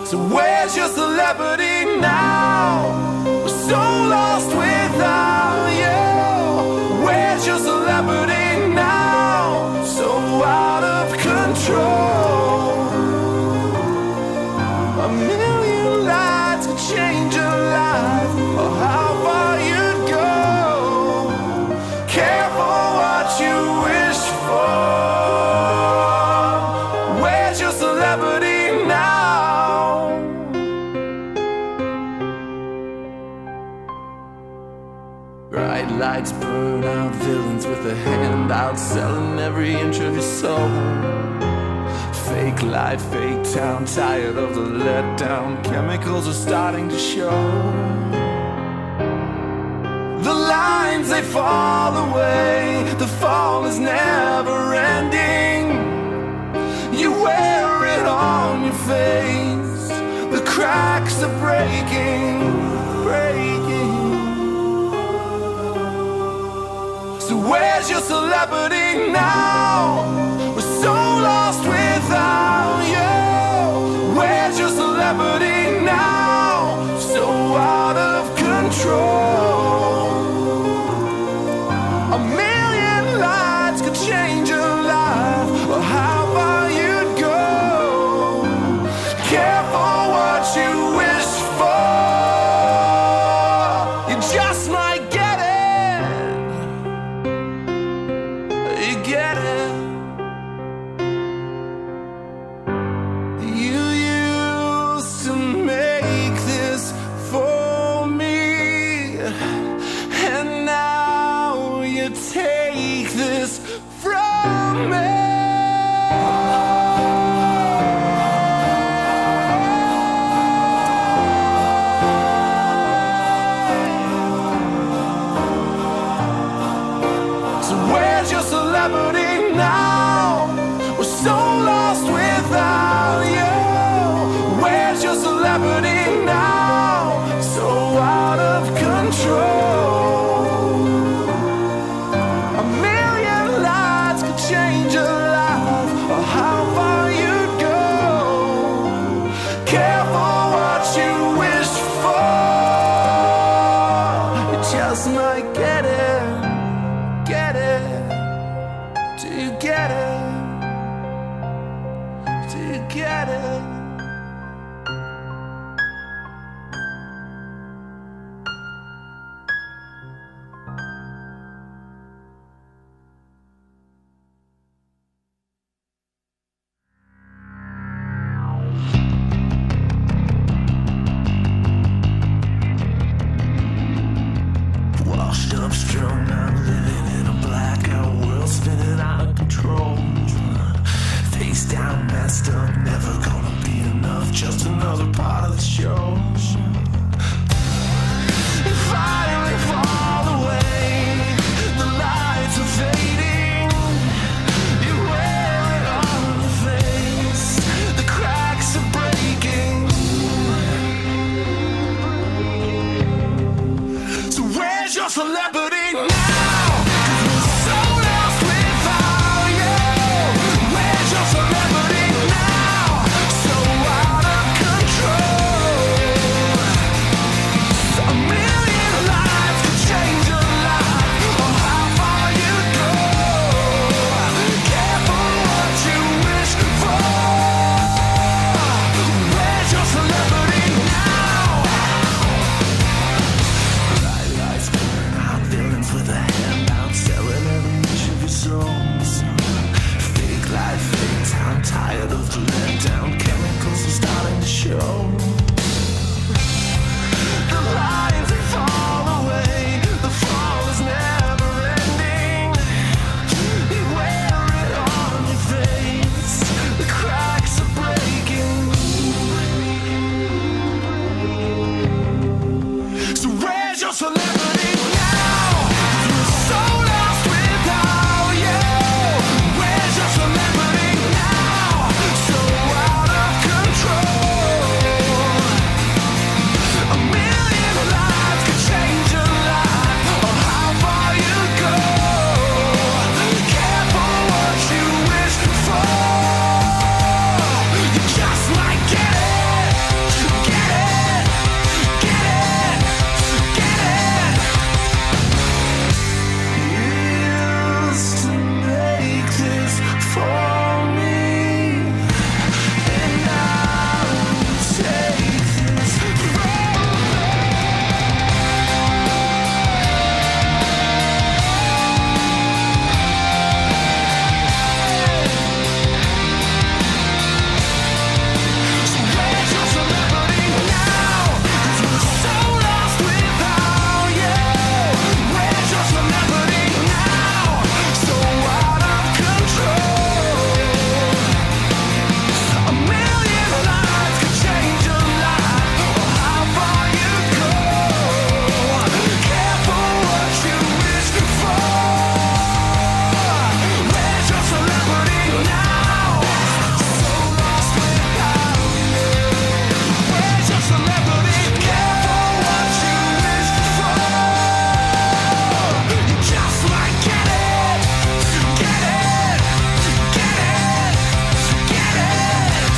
So where's your celebrity now? We're so lost without you. Where's your celebrity now? So out of control. A million lights could change your life, or how far you'd go. Careful what you wish for. Where's your celebrity now? Bright lights burn out villains with a handout, selling every inch of your soul. Fake life, fake town, tired of the letdown. Chemicals are starting to show. The lines, they fall away. The fall is never ending. You wear it on your face. The cracks are breaking, breaking. So where's your celebrity now? We're so lost without you. Where's your celebrity now? So out of control. A million lights could change this from me. So where's your celebrity now? We're so lost without you. Where's your celebrity now? So out of control. A million lights could change your life, or how far you'd go. Careful what you wish for. You just might get it. Get it? Do you get it? Do you get it? Washed up, strung out, living in a blackout world, spinning out of control. Face down, messed up, never gonna be enough. Just another part of the show. You finally fall away. The lights are fading. You wear it on your face. The cracks are breaking. So where's your celebrity now? 'Cause we're so lost without you. Where's your celebrity now? So out of control. A million lives could change your life, or how far you go. Careful what you wish for. Where's your celebrity now? Bright lights burn out, villains with a handout, selling every inch of your souls. Fake life, fake town, tired of the letdown. Chemicals are starting to show. The lines fall away, the fall is never ending. You wear it on your face, the cracks are breaking. So where's your celebrity now? 'Cause we're so lost without you. Where's your celebrity now? So out of control. A million lives could change your life, or how far you go. Careful what you wish for. You just might get it. Get it. Get it. Get it. You used to make this for me, and now you take this from So where's your celebrity now? 'Cause we're so lost without you. Where's your celebrity now? So out of control. A million lives could change your life, or how far you go. Careful what you wish for. Where's your celebrity now? So lost without you. Where's your celebrity? Careful what you wish for. You just might get it. Get it. Get it. Get it.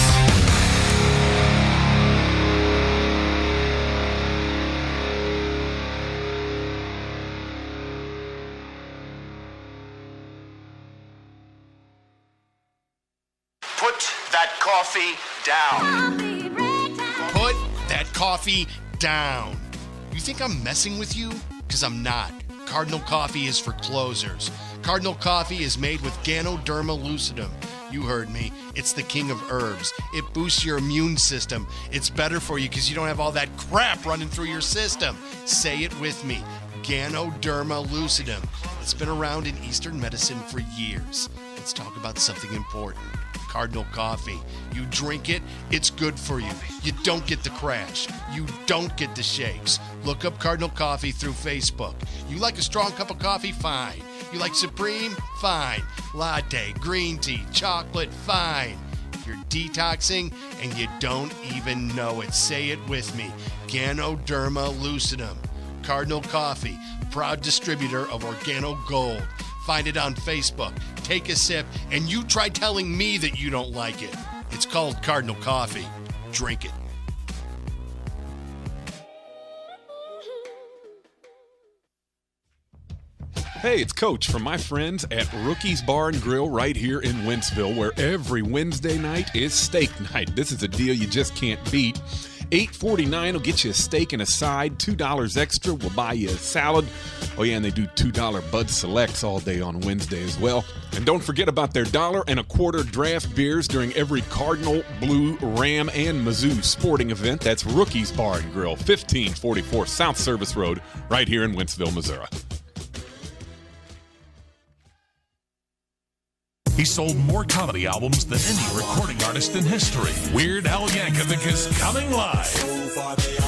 Put that coffee down. Put that coffee down. You think I'm messing with you? Because I'm not. Cardinal Coffee is for closers. Cardinal Coffee is made with Ganoderma lucidum. You heard me. It's the king of herbs. It boosts your immune system. It's better for you because you don't have all that crap running through your system. Say it with me. Ganoderma lucidum. It's been around in Eastern medicine for years. Let's talk about something important. Cardinal coffee. You drink it, it's good for you. You don't get the crash. You don't get the shakes. Look up Cardinal Coffee through Facebook. You like a strong cup of coffee? Fine. You like Supreme? Fine. Latte, green tea, chocolate? Fine. You're detoxing and you don't even know it. Say it with me. Ganoderma lucidum. Cardinal Coffee, proud distributor of Organo Gold. Find it on Facebook. Take a sip, and you try telling me that you don't like it. It's called Cardinal Coffee. Drink it. Hey, it's Coach from my friends at Rookie's Bar and Grill right here in Wentzville, where every Wednesday night is steak night. This is a deal you just can't beat. $8.49 will get you a steak and a side. $2 extra will buy you a salad. Oh, yeah, and they do $2 Bud Selects all day on Wednesday as well. And don't forget about their $1.25 draft beers during every Cardinal, Blue, Ram, and Mizzou sporting event. That's Rookie's Bar and Grill, 1544 South Service Road, right here in Wentzville, Missouri. He sold more comedy albums than any recording artist in history. Weird Al Yankovic is coming live.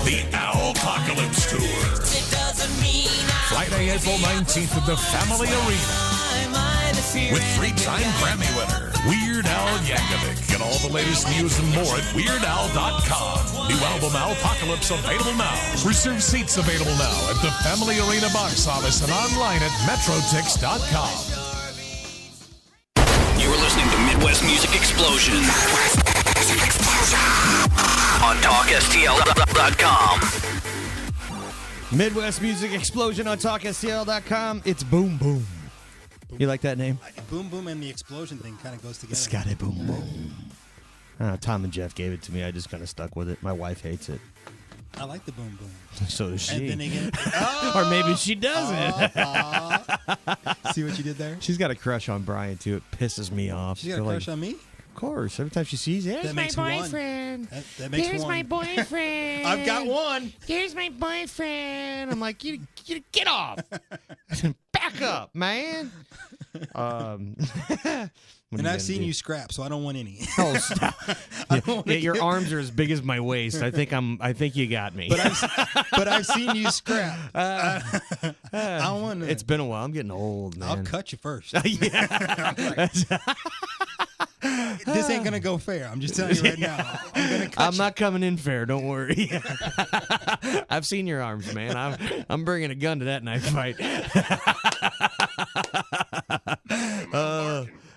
The Alpocalypse Tour. Friday, April 19th at the Family Arena. With 3-time Grammy winner, Weird Al Yankovic. Get all the latest news and more at WeirdAl.com. New album Alpocalypse available now. Reserve seats available now at the Family Arena box office and online at MetroTix.com. You're listening to Midwest Music Explosion on TalkSTL.com. Midwest Music Explosion on TalkSTL.com. It's Boom Boom. You like that name? Boom Boom and the explosion thing kind of goes together. Scotty Boom Boom. Tom and Jeff gave it to me. I just kind of stuck with it. My wife hates it. I like the Boom Boom. So does she. And then again, or maybe she doesn't. See what you did there? She's got a crush on Brian, too. It pisses me off. She's got a crush on me? Of course. Every time she sees it, That makes my boyfriend. That makes Here's one. my boyfriend. I've got one. Here's my boyfriend. I'm like, you get off. Back up, man. And I've seen you scrap, so I don't want any. Oh, stop. Your arms are as big as my waist. I think you got me. But I've seen you scrap. I want to. It's been a while. I'm getting old, man. I'll cut you first. Yeah. This ain't gonna go fair. I'm just telling you right now. I'm not coming in fair. Don't worry. I've seen your arms, man. I'm bringing a gun to that knife fight.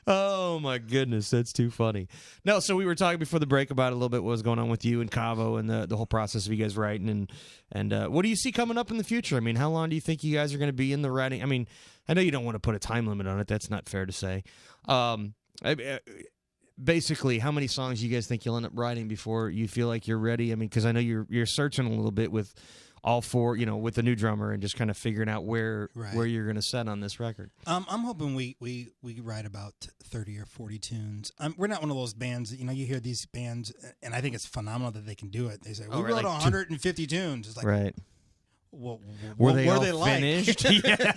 Oh my goodness, that's too funny. No, so we were talking before the break about a little bit what was going on with you and Cavo and the whole process of you guys writing and what do you see coming up in the future? I mean, how long do you think you guys are going to be in the writing? I mean, I know you don't want to put a time limit on it. That's not fair to say. Basically, how many songs you guys think you'll end up writing before you feel like you're ready? I mean, because I know you're searching a little bit with all four, with the new drummer and just kind of figuring out where you're going to set on this record. I'm hoping we write about 30 or 40 tunes. We're not one of those bands that, you hear these bands, and I think it's phenomenal that they can do it. They say, we wrote 150 tunes. It's like, right. Well, were they all like? finished? Yeah.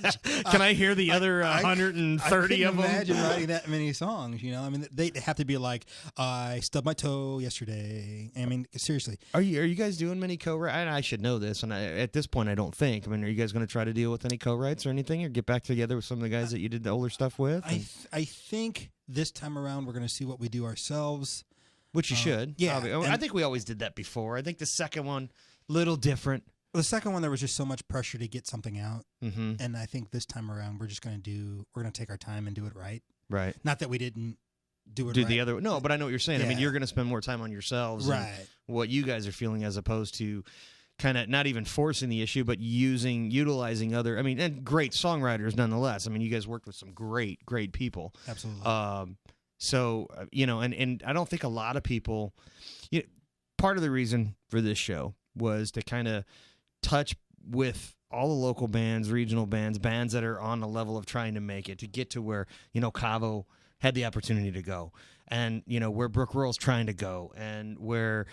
Can I hear the other 130 of them? I couldn't imagine writing that many songs. I mean, they have to be like, I stubbed my toe yesterday. I mean, seriously. Are you guys doing many co-writes? I should know this, and at this point, I don't think. I mean, are you guys going to try to deal with any co-writes or anything, or get back together with some of the guys that you did the older stuff with? I think this time around we're going to see what we do ourselves. Which you should. Yeah. I think we always did that before. I think the second one, little different. The second one, there was just so much pressure to get something out, mm-hmm. and I think this time around we're just going to take our time and do it right. Right. Not that we didn't do right. The other. No, but I know what you're saying. Yeah. I mean, you're going to spend more time on yourselves, right? And what you guys are feeling, as opposed to kind of not even forcing the issue, but utilizing other. I mean, and great songwriters nonetheless. I mean, you guys worked with some great people. Absolutely. So and I don't think a lot of people. Part of the reason for this show was to kind of touch with all the local bands, regional bands that are on the level of trying to make it, to get to where, Cavo had the opportunity to go, and, where Brookroyal's trying to go, and where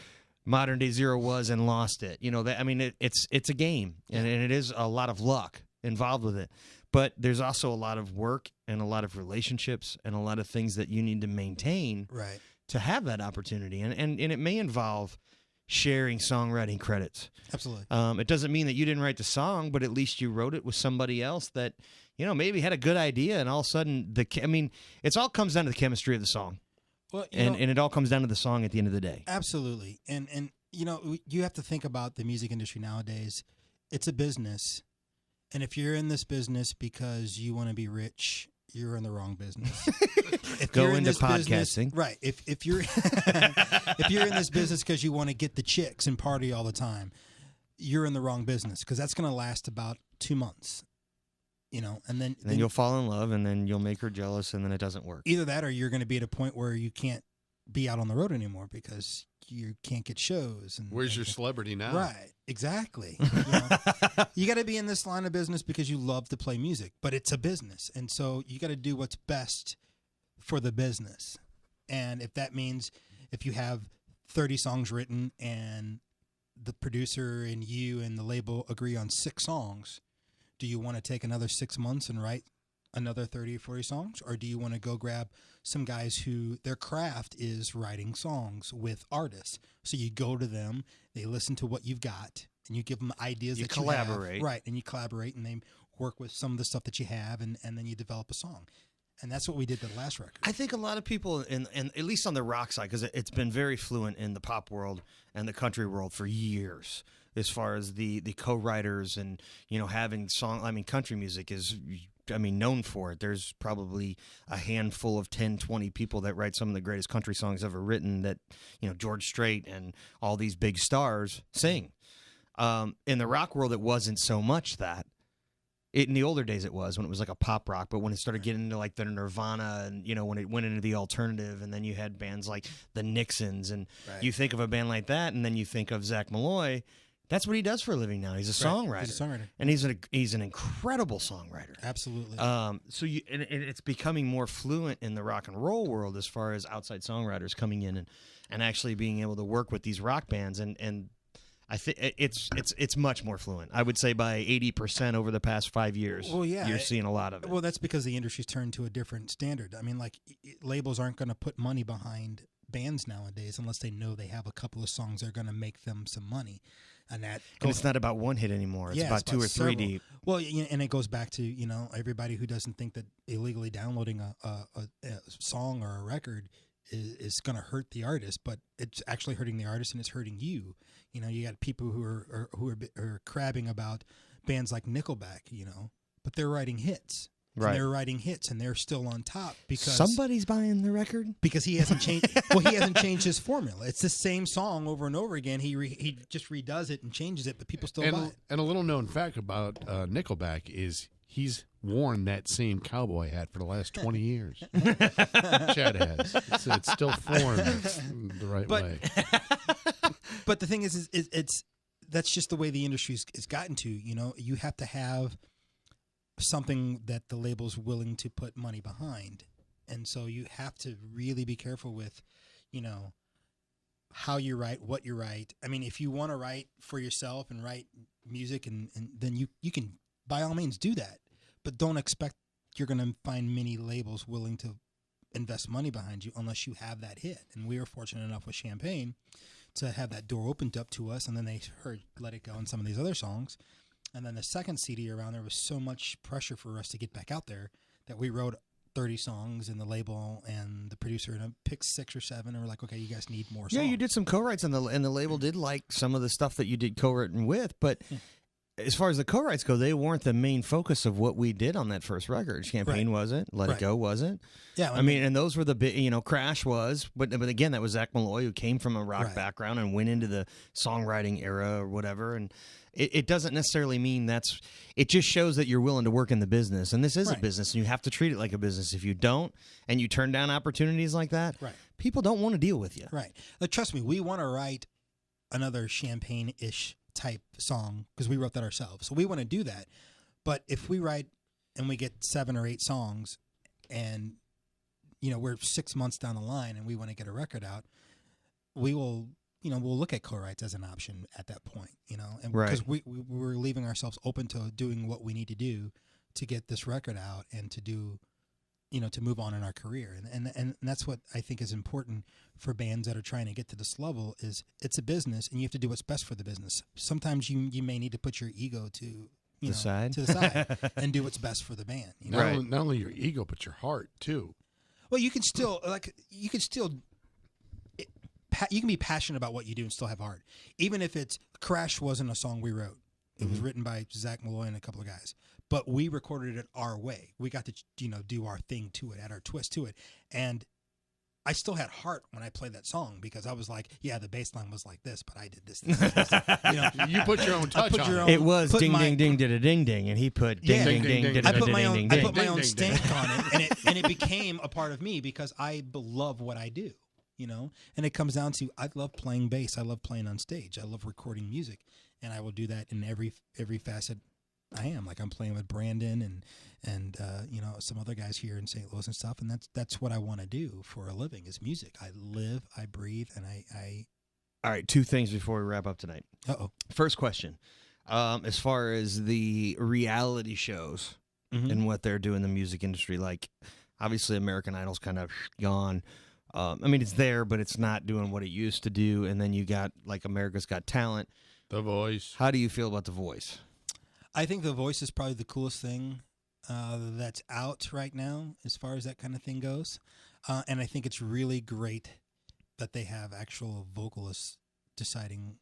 Modern Day Zero was and lost it. It's a game, and it is a lot of luck. involved with it. But there's also a lot of work and a lot of relationships and a lot of things that you need to maintain Right. to have that opportunity. And it may involve sharing songwriting credits. Absolutely. It doesn't mean that you didn't write the song, but at least you wrote it with somebody else that, maybe had a good idea, and all of a sudden, it all comes down to the chemistry of the song. Well, and it all comes down to the song at the end of the day. Absolutely. And you have to think about the music industry nowadays. It's a business. And if you're in this business because you want to be rich, you're in the wrong business. If Go you're in into this business- podcasting. right. If you're if you're in this business because you want to get the chicks and party all the time, you're in the wrong business, because that's going to last about 2 months. And then Then you'll fall in love, and then you'll make her jealous, and then it doesn't work. either that, or you're going to be at a point where you can't be out on the road anymore because you can't get shows. And Where's your celebrity now? Right, exactly. You got to be in this line of business because you love to play music, but it's a business, and so you got to do what's best for the business. And if that means if you have 30 songs written and the producer and you and the label agree on 6 songs, do you want to take another 6 months and write another 30 or 40 songs? Or do you want to go grab some guys who their craft is writing songs with artists? So you go to them, they listen to what you've got, and you give them ideas You that collaborate. you have. Right, and you collaborate, and they work with some of the stuff that you have, and then you develop a song. And that's what we did the last record. I think a lot of people, and at least on the rock side, because it's been very fluent in the pop world and the country world for years, as far as the co-writers and, having country music is, known for it. There's probably a handful of 10, 20 people that write some of the greatest country songs ever written that, George Strait and all these big stars sing. In the rock world, it wasn't so much that. In the older days, it was when it was like a pop rock, but when it started getting into like the Nirvana and, when it went into the alternative, and then you had bands like the Nixons, and you think of a band like that, and then you think of Zach Malloy. That's what he does for a living now. He's a songwriter. He's a songwriter. And he's an incredible songwriter. Absolutely. So and it's becoming more fluent in the rock and roll world as far as outside songwriters coming in and actually being able to work with these rock bands, and I think it's much more fluent. I would say by 80% over the past 5 years. Well, yeah, you're seeing a lot of it. Well, that's because the industry's turned to a different standard. Labels aren't going to put money behind bands nowadays unless they know they have a couple of songs that are going to make them some money. And it's not about one hit anymore. It's about 2 or 3 several. deep. Well, and it goes back to everybody who doesn't think that illegally downloading a song or a record is going to hurt the artist, but it's actually hurting the artist, and it's hurting you. You got people who are crabbing about bands like Nickelback, but they're writing hits. Right. And they're writing hits, and they're still on top because somebody's buying the record, because he hasn't changed. Well, he hasn't changed his formula. It's the same song over and over again. He just redoes it and changes it, but people still buy it. And a little known fact about Nickelback is he's worn that same cowboy hat for the last 20 years. Chad has. It's still formed the right way. But the thing is that's just the way the industry's gotten to. You have to have something that the label's willing to put money behind, and so you have to really be careful with, how you write, what you write. If you want to write for yourself and write music, and then you can by all means do that, but don't expect you're going to find many labels willing to invest money behind you unless you have that hit. And we were fortunate enough with Champagne to have that door opened up to us, and then they heard Let It Go and some of these other songs. And then the second CD around, there was so much pressure for us to get back out there that we wrote 30 songs, and the label and the producer picked 6 or 7, and we're like, okay, you guys need more songs. Yeah, you did some co-writes, and the label did like some of the stuff that you did co-written with, but as far as the co-writes go, they weren't the main focus of what we did on that first record. Champagne wasn't. Let It Go wasn't. Yeah, I mean, and those were the big, Crash was, but again, that was Zach Malloy, who came from a rock background and went into the songwriting era or whatever, and it doesn't necessarily mean it just shows that you're willing to work in the business, and this is a business, and you have to treat it like a business. If you don't, and you turn down opportunities like that, people don't want to deal with you. Right. Trust me, we want to write another Champagne-ish type song because we wrote that ourselves. So we want to do that. But if we write and we get 7 or 8 songs, and we're 6 months down the line and we want to get a record out, we will we'll look at co-writes as an option at that point, and Right. because we're leaving ourselves open to doing what we need to do to get this record out and to do, to move on in our career. And that's what I think is important for bands that are trying to get to this level is it's a business and you have to do what's best for the business. Sometimes you may need to put your ego to the side and do what's best for the band. Not only your ego, but your heart too. Well, you can still you can be passionate about what you do and still have heart. Even if it's Crash wasn't a song we wrote. It was written by Zach Malloy and a couple of guys. But we recorded it our way. We got to, do our thing to it, add our twist to it. And I still had heart when I played that song because I was like, yeah, the bass line was like this, but I did this. You put your own touch on it. It was ding, ding, ding, did a ding, ding, and he put ding, ding, ding, did a I ding, put my ding, own, ding, I ding. put my own stink on it, and it became a part of me because I love what I do, And it comes down to I love playing bass. I love playing on stage. I love recording music, and I will do that in every facet I am. Like I'm playing with Brandon and some other guys here in St. Louis and stuff, and that's what I want to do for a living is music. I live, I breathe, and I All right, two things before we wrap up tonight. Uh-oh. First question. As far as the reality shows and what they're doing in the music industry, like obviously American Idol's kind of gone. It's there, but it's not doing what it used to do. And then you got like America's Got Talent. The Voice. How do you feel about The Voice? I think The Voice is probably the coolest thing that's out right now as far as that kind of thing goes. And I think it's really great that they have actual vocalists deciding,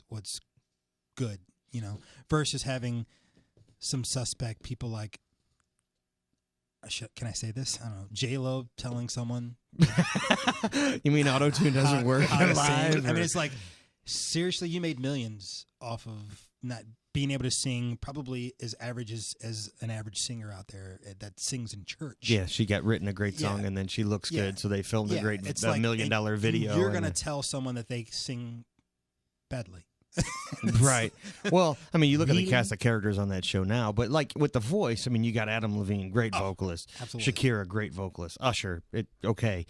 what's good, versus having some suspect people like, can I say this? I don't know. J-Lo telling someone. You mean auto-tune doesn't work live? It's like, seriously, you made millions off of not being able to sing probably as average as an average singer out there that sings in church. Yeah, she got written a great song, and then she looks good, so they filmed a great $1 million video. You're going to tell someone that they sing badly. Right. Well, you look at the cast of characters on that show now, but like with The Voice, you got Adam Levine, great vocalist. Absolutely. Shakira, great vocalist. Usher, okay.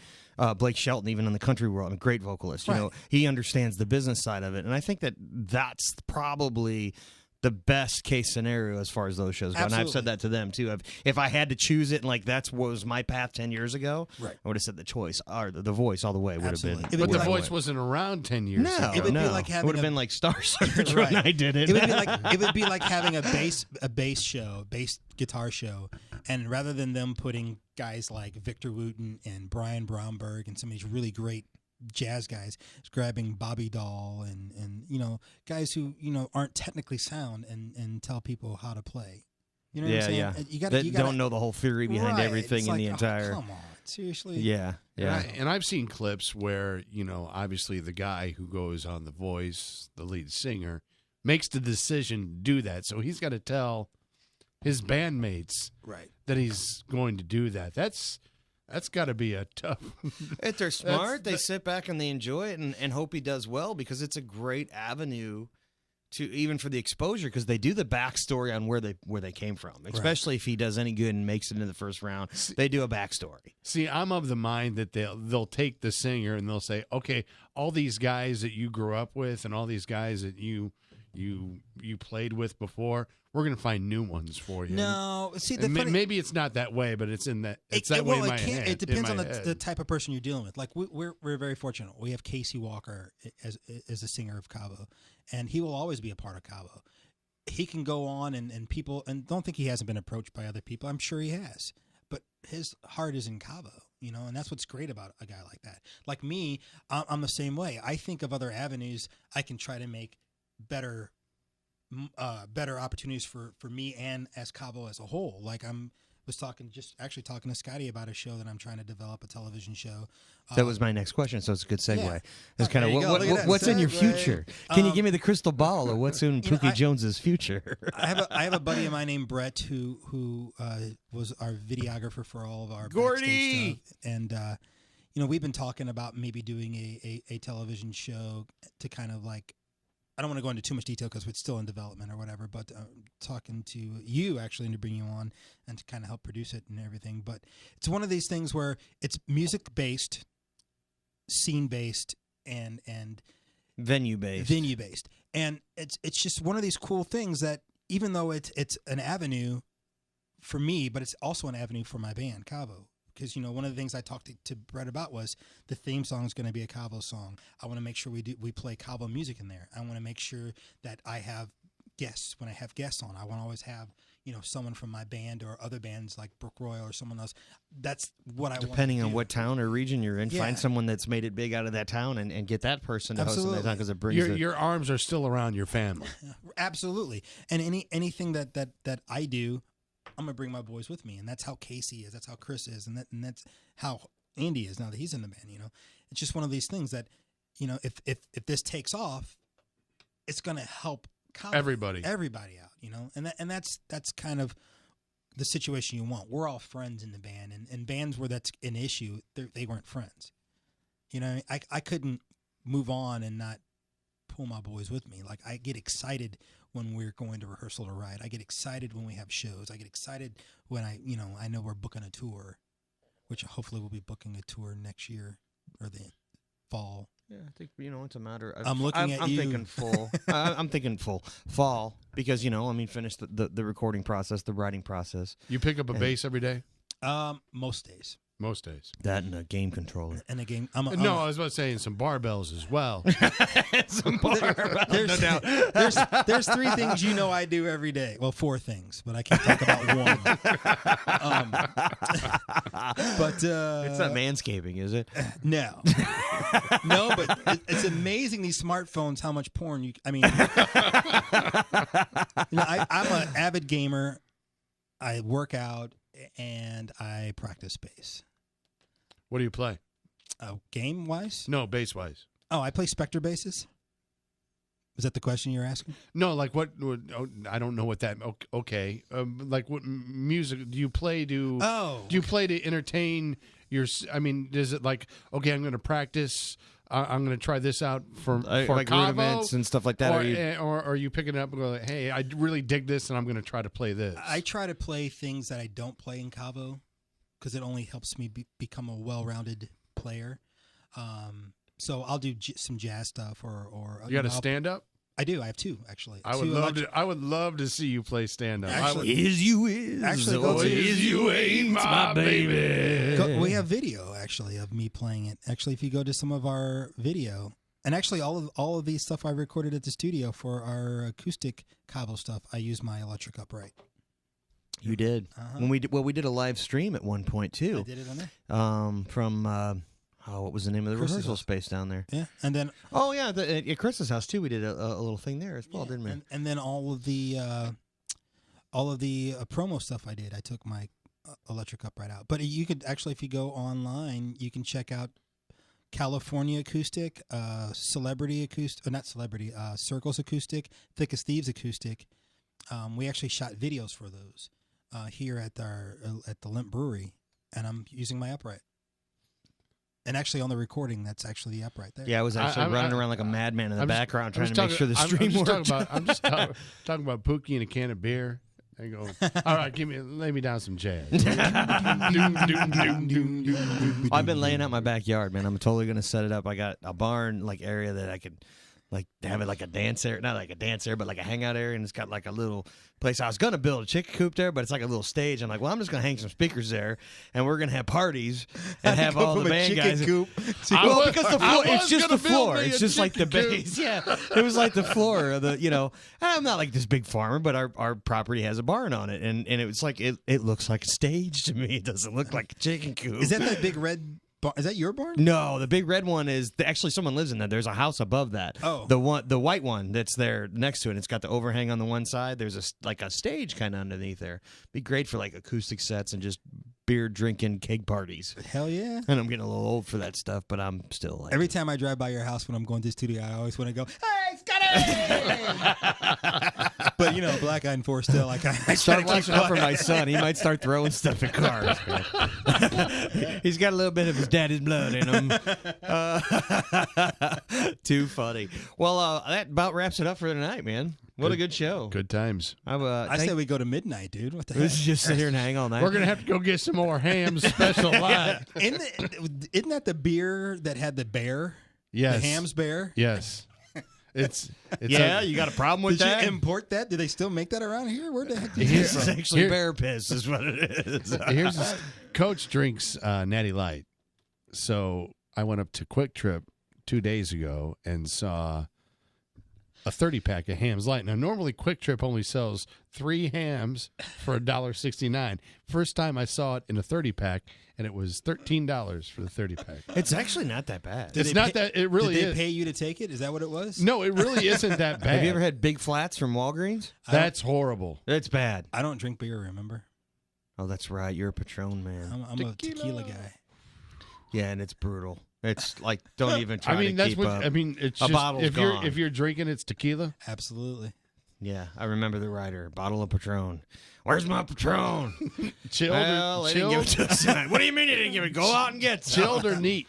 Blake Shelton, even in the country world, great vocalist. Right. He understands the business side of it, and I think that's probably the best case scenario as far as those shows go. Absolutely. And I've said that to them too. If I had to choose it, and like that's what was my path 10 years ago, right. I would have said The Choice or The Voice all the way would have been. But The Voice wasn't around 10 years ago. It would be like having it would have been like Star Search when I did it. It would be like having a bass guitar show, and rather than them putting guys like Victor Wooten and Brian Bromberg and some of these really great jazz guys, it's grabbing Bobby Dahl and guys who aren't technically sound and tell people how to play. You know what I'm saying? Yeah. You gotta don't know the whole theory behind everything it's in like, the entire. Come on, seriously. Yeah. And I've seen clips where obviously the guy who goes on The Voice, the lead singer, makes the decision to do that. So he's got to tell his bandmates that he's going to do that. That's got to be a tough. If they're smart, they sit back and they enjoy it and hope he does well because it's a great avenue to even for the exposure because they do the backstory on where they came from, especially if he does any good and makes it into the first round. They do a backstory. See, I'm of the mind that they'll take the singer and they'll say, okay, all these guys that you grew up with and all these guys that you played with before, we're going to find new ones for you. No, see, maybe it's not that way, but it's that way in my head. It depends on the type of person you're dealing with. Like we're very fortunate. We have Casey Walker as a singer of Cavo, and he will always be a part of Cavo. He can go on and people and don't think he hasn't been approached by other people. I'm sure he has, but his heart is in Cavo. And that's what's great about a guy like that. Like me, I'm the same way. I think of other avenues I can try to make better opportunities for me and as Cavo as a whole. Like was talking to Scotty about a show that I'm trying to develop, a television show. That was my next question, so it's a good segue. Yeah. It's kind of what's in your future? Can you give me the crystal ball or what's in Pookie Jones's future? I have a buddy of mine named Brett who was our videographer for all of our Gordy backstage stuff. And we've been talking about maybe doing a television show to kind of like, I don't want to go into too much detail because it's still in development or whatever, but talking to you actually to bring you on and to kind of help produce it and everything. But it's one of these things where it's music-based, scene-based, and venue based. And it's just one of these cool things that even though it's an avenue for me, but it's also an avenue for my band, Cavo. Because, one of the things I talked to Brett about was the theme song is going to be a Cavo song. I want to make sure we play Cavo music in there. I want to make sure that I have guests. When I have guests on, I want to always have, someone from my band or other bands like Brookroyal or someone else. That's what I want. Depending on what town or region you're in, find someone that's made it big out of that town and get that person to host in that town because it brings your arms are still around your family. Absolutely. And anything that I do, I'm gonna bring my boys with me, and that's how Casey is. That's how Chris is, and that's how Andy is now that he's in the band. It's just one of these things that, if this takes off, it's gonna help everybody out. And that's kind of the situation you want. We're all friends in the band, and bands where that's an issue, they weren't friends. I couldn't move on and not pull my boys with me. Like, I get excited when we're going to rehearsal to write. I get excited when we have shows. I get excited when I know we're booking a tour, which hopefully we'll be booking a tour next year or the fall. Yeah, I think it's a matter of. I'm thinking full. I'm thinking fall because finish the recording process, the writing process. You pick up a bass every day? Most days. Most days. That and a game controller. And a game. I was about to say, and some barbells as well. Some barbells. There's 3 things I do every day. Well, 4 things, but I can't talk about one. But it's not manscaping, is it? No. No, but it's amazing these smartphones, how much porn I'm an avid gamer. I work out and I practice bass. What do you play? Game wise? No, bass wise. Oh, I play Spectre basses. Is that the question you're asking? No, like what? I don't know what that. Okay, like what music do you play? Do you play to entertain your? Is it like okay? I'm going to practice. I'm going to try this out for like Cavo, rudiments and stuff like that. Or are you picking it up and go, hey, I really dig this, and I'm going to try to play this? I try to play things that I don't play in Cavo because it only helps me become a well-rounded player. So I'll do some jazz stuff or you got a stand up? I do. I have 2 actually. I would love to see you play stand up. Actually, you ain't my baby. We have video actually of me playing it. Actually, if you go to some of our video, and actually all of these stuff I recorded at the studio for our acoustic Cavo stuff, I use my electric upright. You did. When we did a live stream at one point too. I did it on there. From what was the name of the Chris's rehearsal house. space down there? Yeah, and then at Chris's house too. We did a little thing there as well, didn't we? And then all of the promo stuff I did, I took my electric upright out. But you could actually, if you go online, you can check out California Acoustic, Celebrity Acoustic, not Celebrity, Circles Acoustic, Thick as Thieves Acoustic. We actually shot videos for those here at the Limp Brewery, and I'm using my upright. And actually, on the recording, that's actually the upright there. Yeah, I was actually running around like a madman in the background trying to make sure the stream worked. I'm just talking about Pookie and a can of beer. I go, all right, lay me down some jazz. I've been laying out my backyard, man. I'm totally going to set it up. I got a barn area that I could have it like a dance area, not like a dance area, but like a hangout area, and it's got like a little place. I was gonna build a chicken coop there, but it's like a little stage. I'm like, well, I'm just gonna hang some speakers there, and we're gonna have parties and have all the band guys. Coop well, because the floor, it's just the floor. It's just like the base. Yeah, it was like the floor of the. I'm not like this big farmer, but our property has a barn on it, and it was like it looks like a stage to me. It doesn't look like a chicken coop. Is that big red? Is that your barn? No, the big red one is actually someone lives in that. There's a house above that. Oh, the white one that's there next to it. It's got the overhang on the one side. There's a stage kind of underneath there. Be great for like acoustic sets and just beer drinking keg parties. Hell yeah! And I'm getting a little old for that stuff, but I'm still like. Every time I drive by your house when I'm going to the studio, I always want to go, "Hey, Scotty!" But Black Eyed Four still like I start watching out for my son. He might start throwing stuff at cars. He's got a little bit of his daddy's blood in him. Too funny. Well, that about wraps it up for tonight, man. What a good show. Good times. I say we go to midnight, dude. What the heck? Let's just sit here and hang all night. We're going to have to go get some more Ham's Special Live. Isn't that the beer that had the bear? Yes. The Hams Bear. Yes. It's Yeah, you got a problem with Did that? you import that? Do they still make that around here? Where the heck did Here- you This is actually bear piss, is what it is. Here's this, Coach drinks Natty Light. So I went up to Quick Trip 2 days ago and saw a 30-pack of Hams Light. Now, normally Quick Trip only sells 3 hams for $1.69. First time I saw it in a 30-pack, and it was $13 for the 30-pack. It's actually not that bad. It's not that. It really Did they is. pay you to take it? Is that what it was? No, it really isn't that bad. Have you ever had Big Flats from Walgreens? That's horrible. It's bad. I don't drink beer, remember? Oh, that's right. You're a Patron man. I'm a tequila guy. Yeah, and it's brutal. It's like, don't even try I mean, to that's keep what up. I mean. It's a just, bottle's if gone. you're drinking, it's tequila. Absolutely. Yeah, I remember the writer. Bottle of Patron. Where's my Patron? Chilled. Well, they didn't give it to us tonight. What do you mean you didn't give it? Go out and get some. Chilled or neat.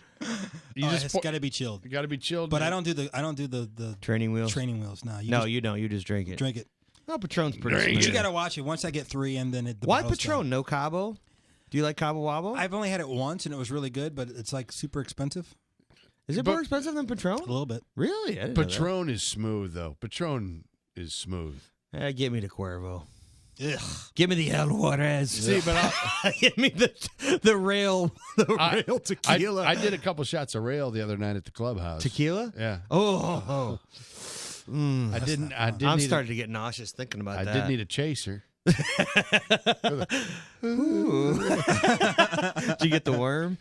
You It's got to be chilled. You got to be chilled. But I don't do the Training wheels. training wheels. No, You don't. You just drink it. drink it. No, Patron's pretty Drink smooth. But you got to watch it. Once I get 3 in, then the Why bottle's Patron? gone. No Cabo? Do you like Cabo Wabo? I've only had it once, and it was really good, but it's like super expensive. Is it more expensive than Patron? A little bit. Really? I didn't know that. Patron is smooth though. Patron is smooth. Give me the Cuervo. Ugh. Give me the El Juarez. See, but give me the rail tequila. I did a couple shots of rail the other night at the clubhouse. Tequila? Yeah. Oh. I didn't. I'm starting to get nauseous thinking about that. I did need a chaser. Ooh. Did you get the worm?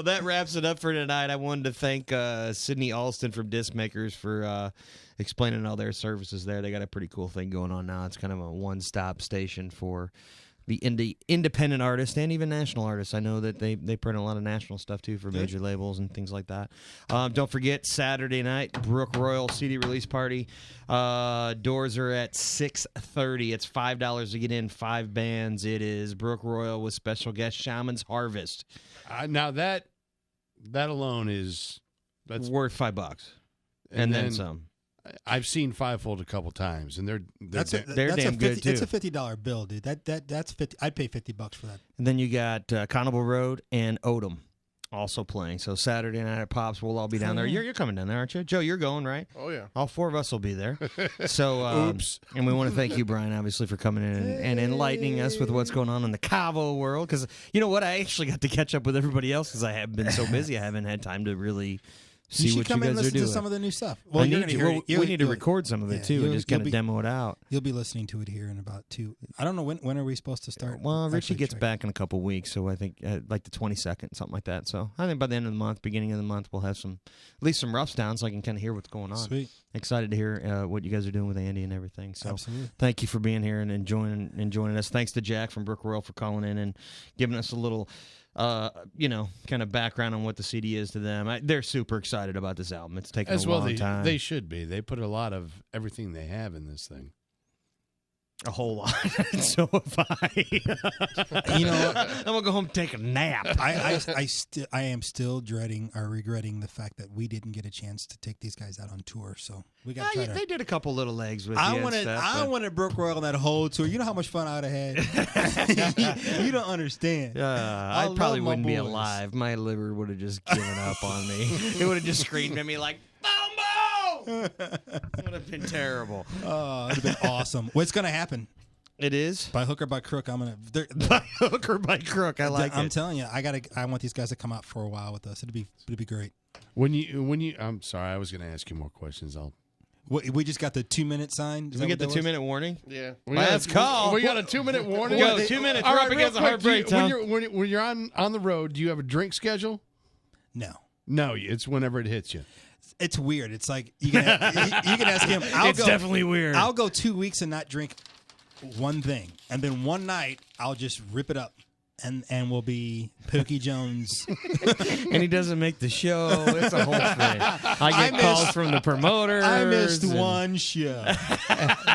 That wraps it up for tonight. I wanted to thank Sydney Alston from Disc Makers for explaining all their services there. They got a pretty cool thing going on now. It's kind of a one-stop station for the independent artists and even national artists. I know that they print a lot of national stuff too for major labels and things like that. Don't forget, Saturday night, Brookroyal CD release party. Doors are at 6:30. It's $5 to get in, 5 bands. It is Brookroyal with special guest Shaman's Harvest. Now that alone that's worth $5 and then some. I've seen Fivefold a couple times, and they're That's That's damn good too. It's a $50 bill, dude. That's 50. I'd pay $50 for that. And then you got Connable Road and Odom also playing. So Saturday night at Pops, we'll all be down there. You're coming down there, aren't you? Joe, you're going, right? Oh, yeah. All 4 of us will be there. So, Oops. And we want to thank you, Brian, obviously, for coming in and enlightening us with what's going on in the Cavo world. Because, you know what? I actually got to catch up with everybody else because I have been so busy. I haven't had time to really see you what come you and guys are listen doing. to some of the new stuff. Well, you're gonna hear it. we need to record some of it, too, and just kind of demo it out. You'll be listening to it here in about 2. I don't know when are we supposed to start. Well, Richie actually gets tracking? back in a couple weeks, so I think like the 22nd, something like that. So I think by the end of the month, beginning of the month, we'll have at least some roughs down, so I can kind of hear what's going on. Sweet. Excited to hear what you guys are doing with Andy and everything. So Absolutely. thank you for being here and joining us. Thanks to Jack from Brookroyal for calling in and giving us a little, kind of background on what the CD is to them. They're super excited about this album. It's taken a long time. They should be. They put a lot of everything they have in this thing. A whole lot. So have I. You know what? I'm gonna go home and take a nap. I am still dreading or regretting the fact that we didn't get a chance to take these guys out on tour. So we got to try to. They did a couple little legs with I you. wanted Brookroyal on that whole tour. You know how much fun I would have had. You don't understand. I probably wouldn't be alive. My liver would have just given up on me. It would have just screamed at me like, it would have been terrible. Oh, it would have been awesome. What's going to happen? It is by hook or by crook. I'm gonna by hook or by crook. I like it. I'm telling you, I want these guys to come out for a while with us. It'd be great. When you, I'm sorry, I was going to ask you more questions. We just got the 2-minute sign. Did we get the 2-minute warning? Yeah. Let's call. We got a 2-minute warning. Go 2 minutes. All We're right, up real against a quick, heartbreak time. when you're on the road, do you have a drink schedule? No, it's whenever it hits you. It's weird. It's like you can ask him. It's definitely weird. I'll go 2 weeks and not drink one thing, and then one night I'll just rip it up, and we'll be Pokey Jones. And he doesn't make the show. It's a whole thing. I get calls from the promoters. I missed one show.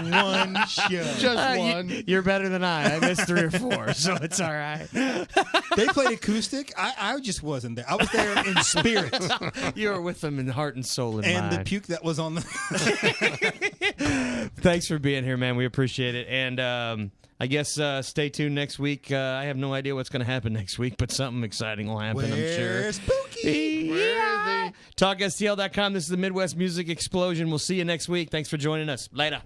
One show. Just one. You're better than I missed 3 or 4, so it's all right. They played acoustic. I just wasn't there. I was there in spirit. You were with them in heart and soul and mind. mind. The puke that was on the... Thanks for being here, man. We appreciate it. And I guess stay tuned next week. I have no idea what's going to happen next week, but something exciting will happen, I'm sure. Spooky. TalkSTL.com. This is the Midwest Music Explosion. We'll see you next week. Thanks for joining us. Later.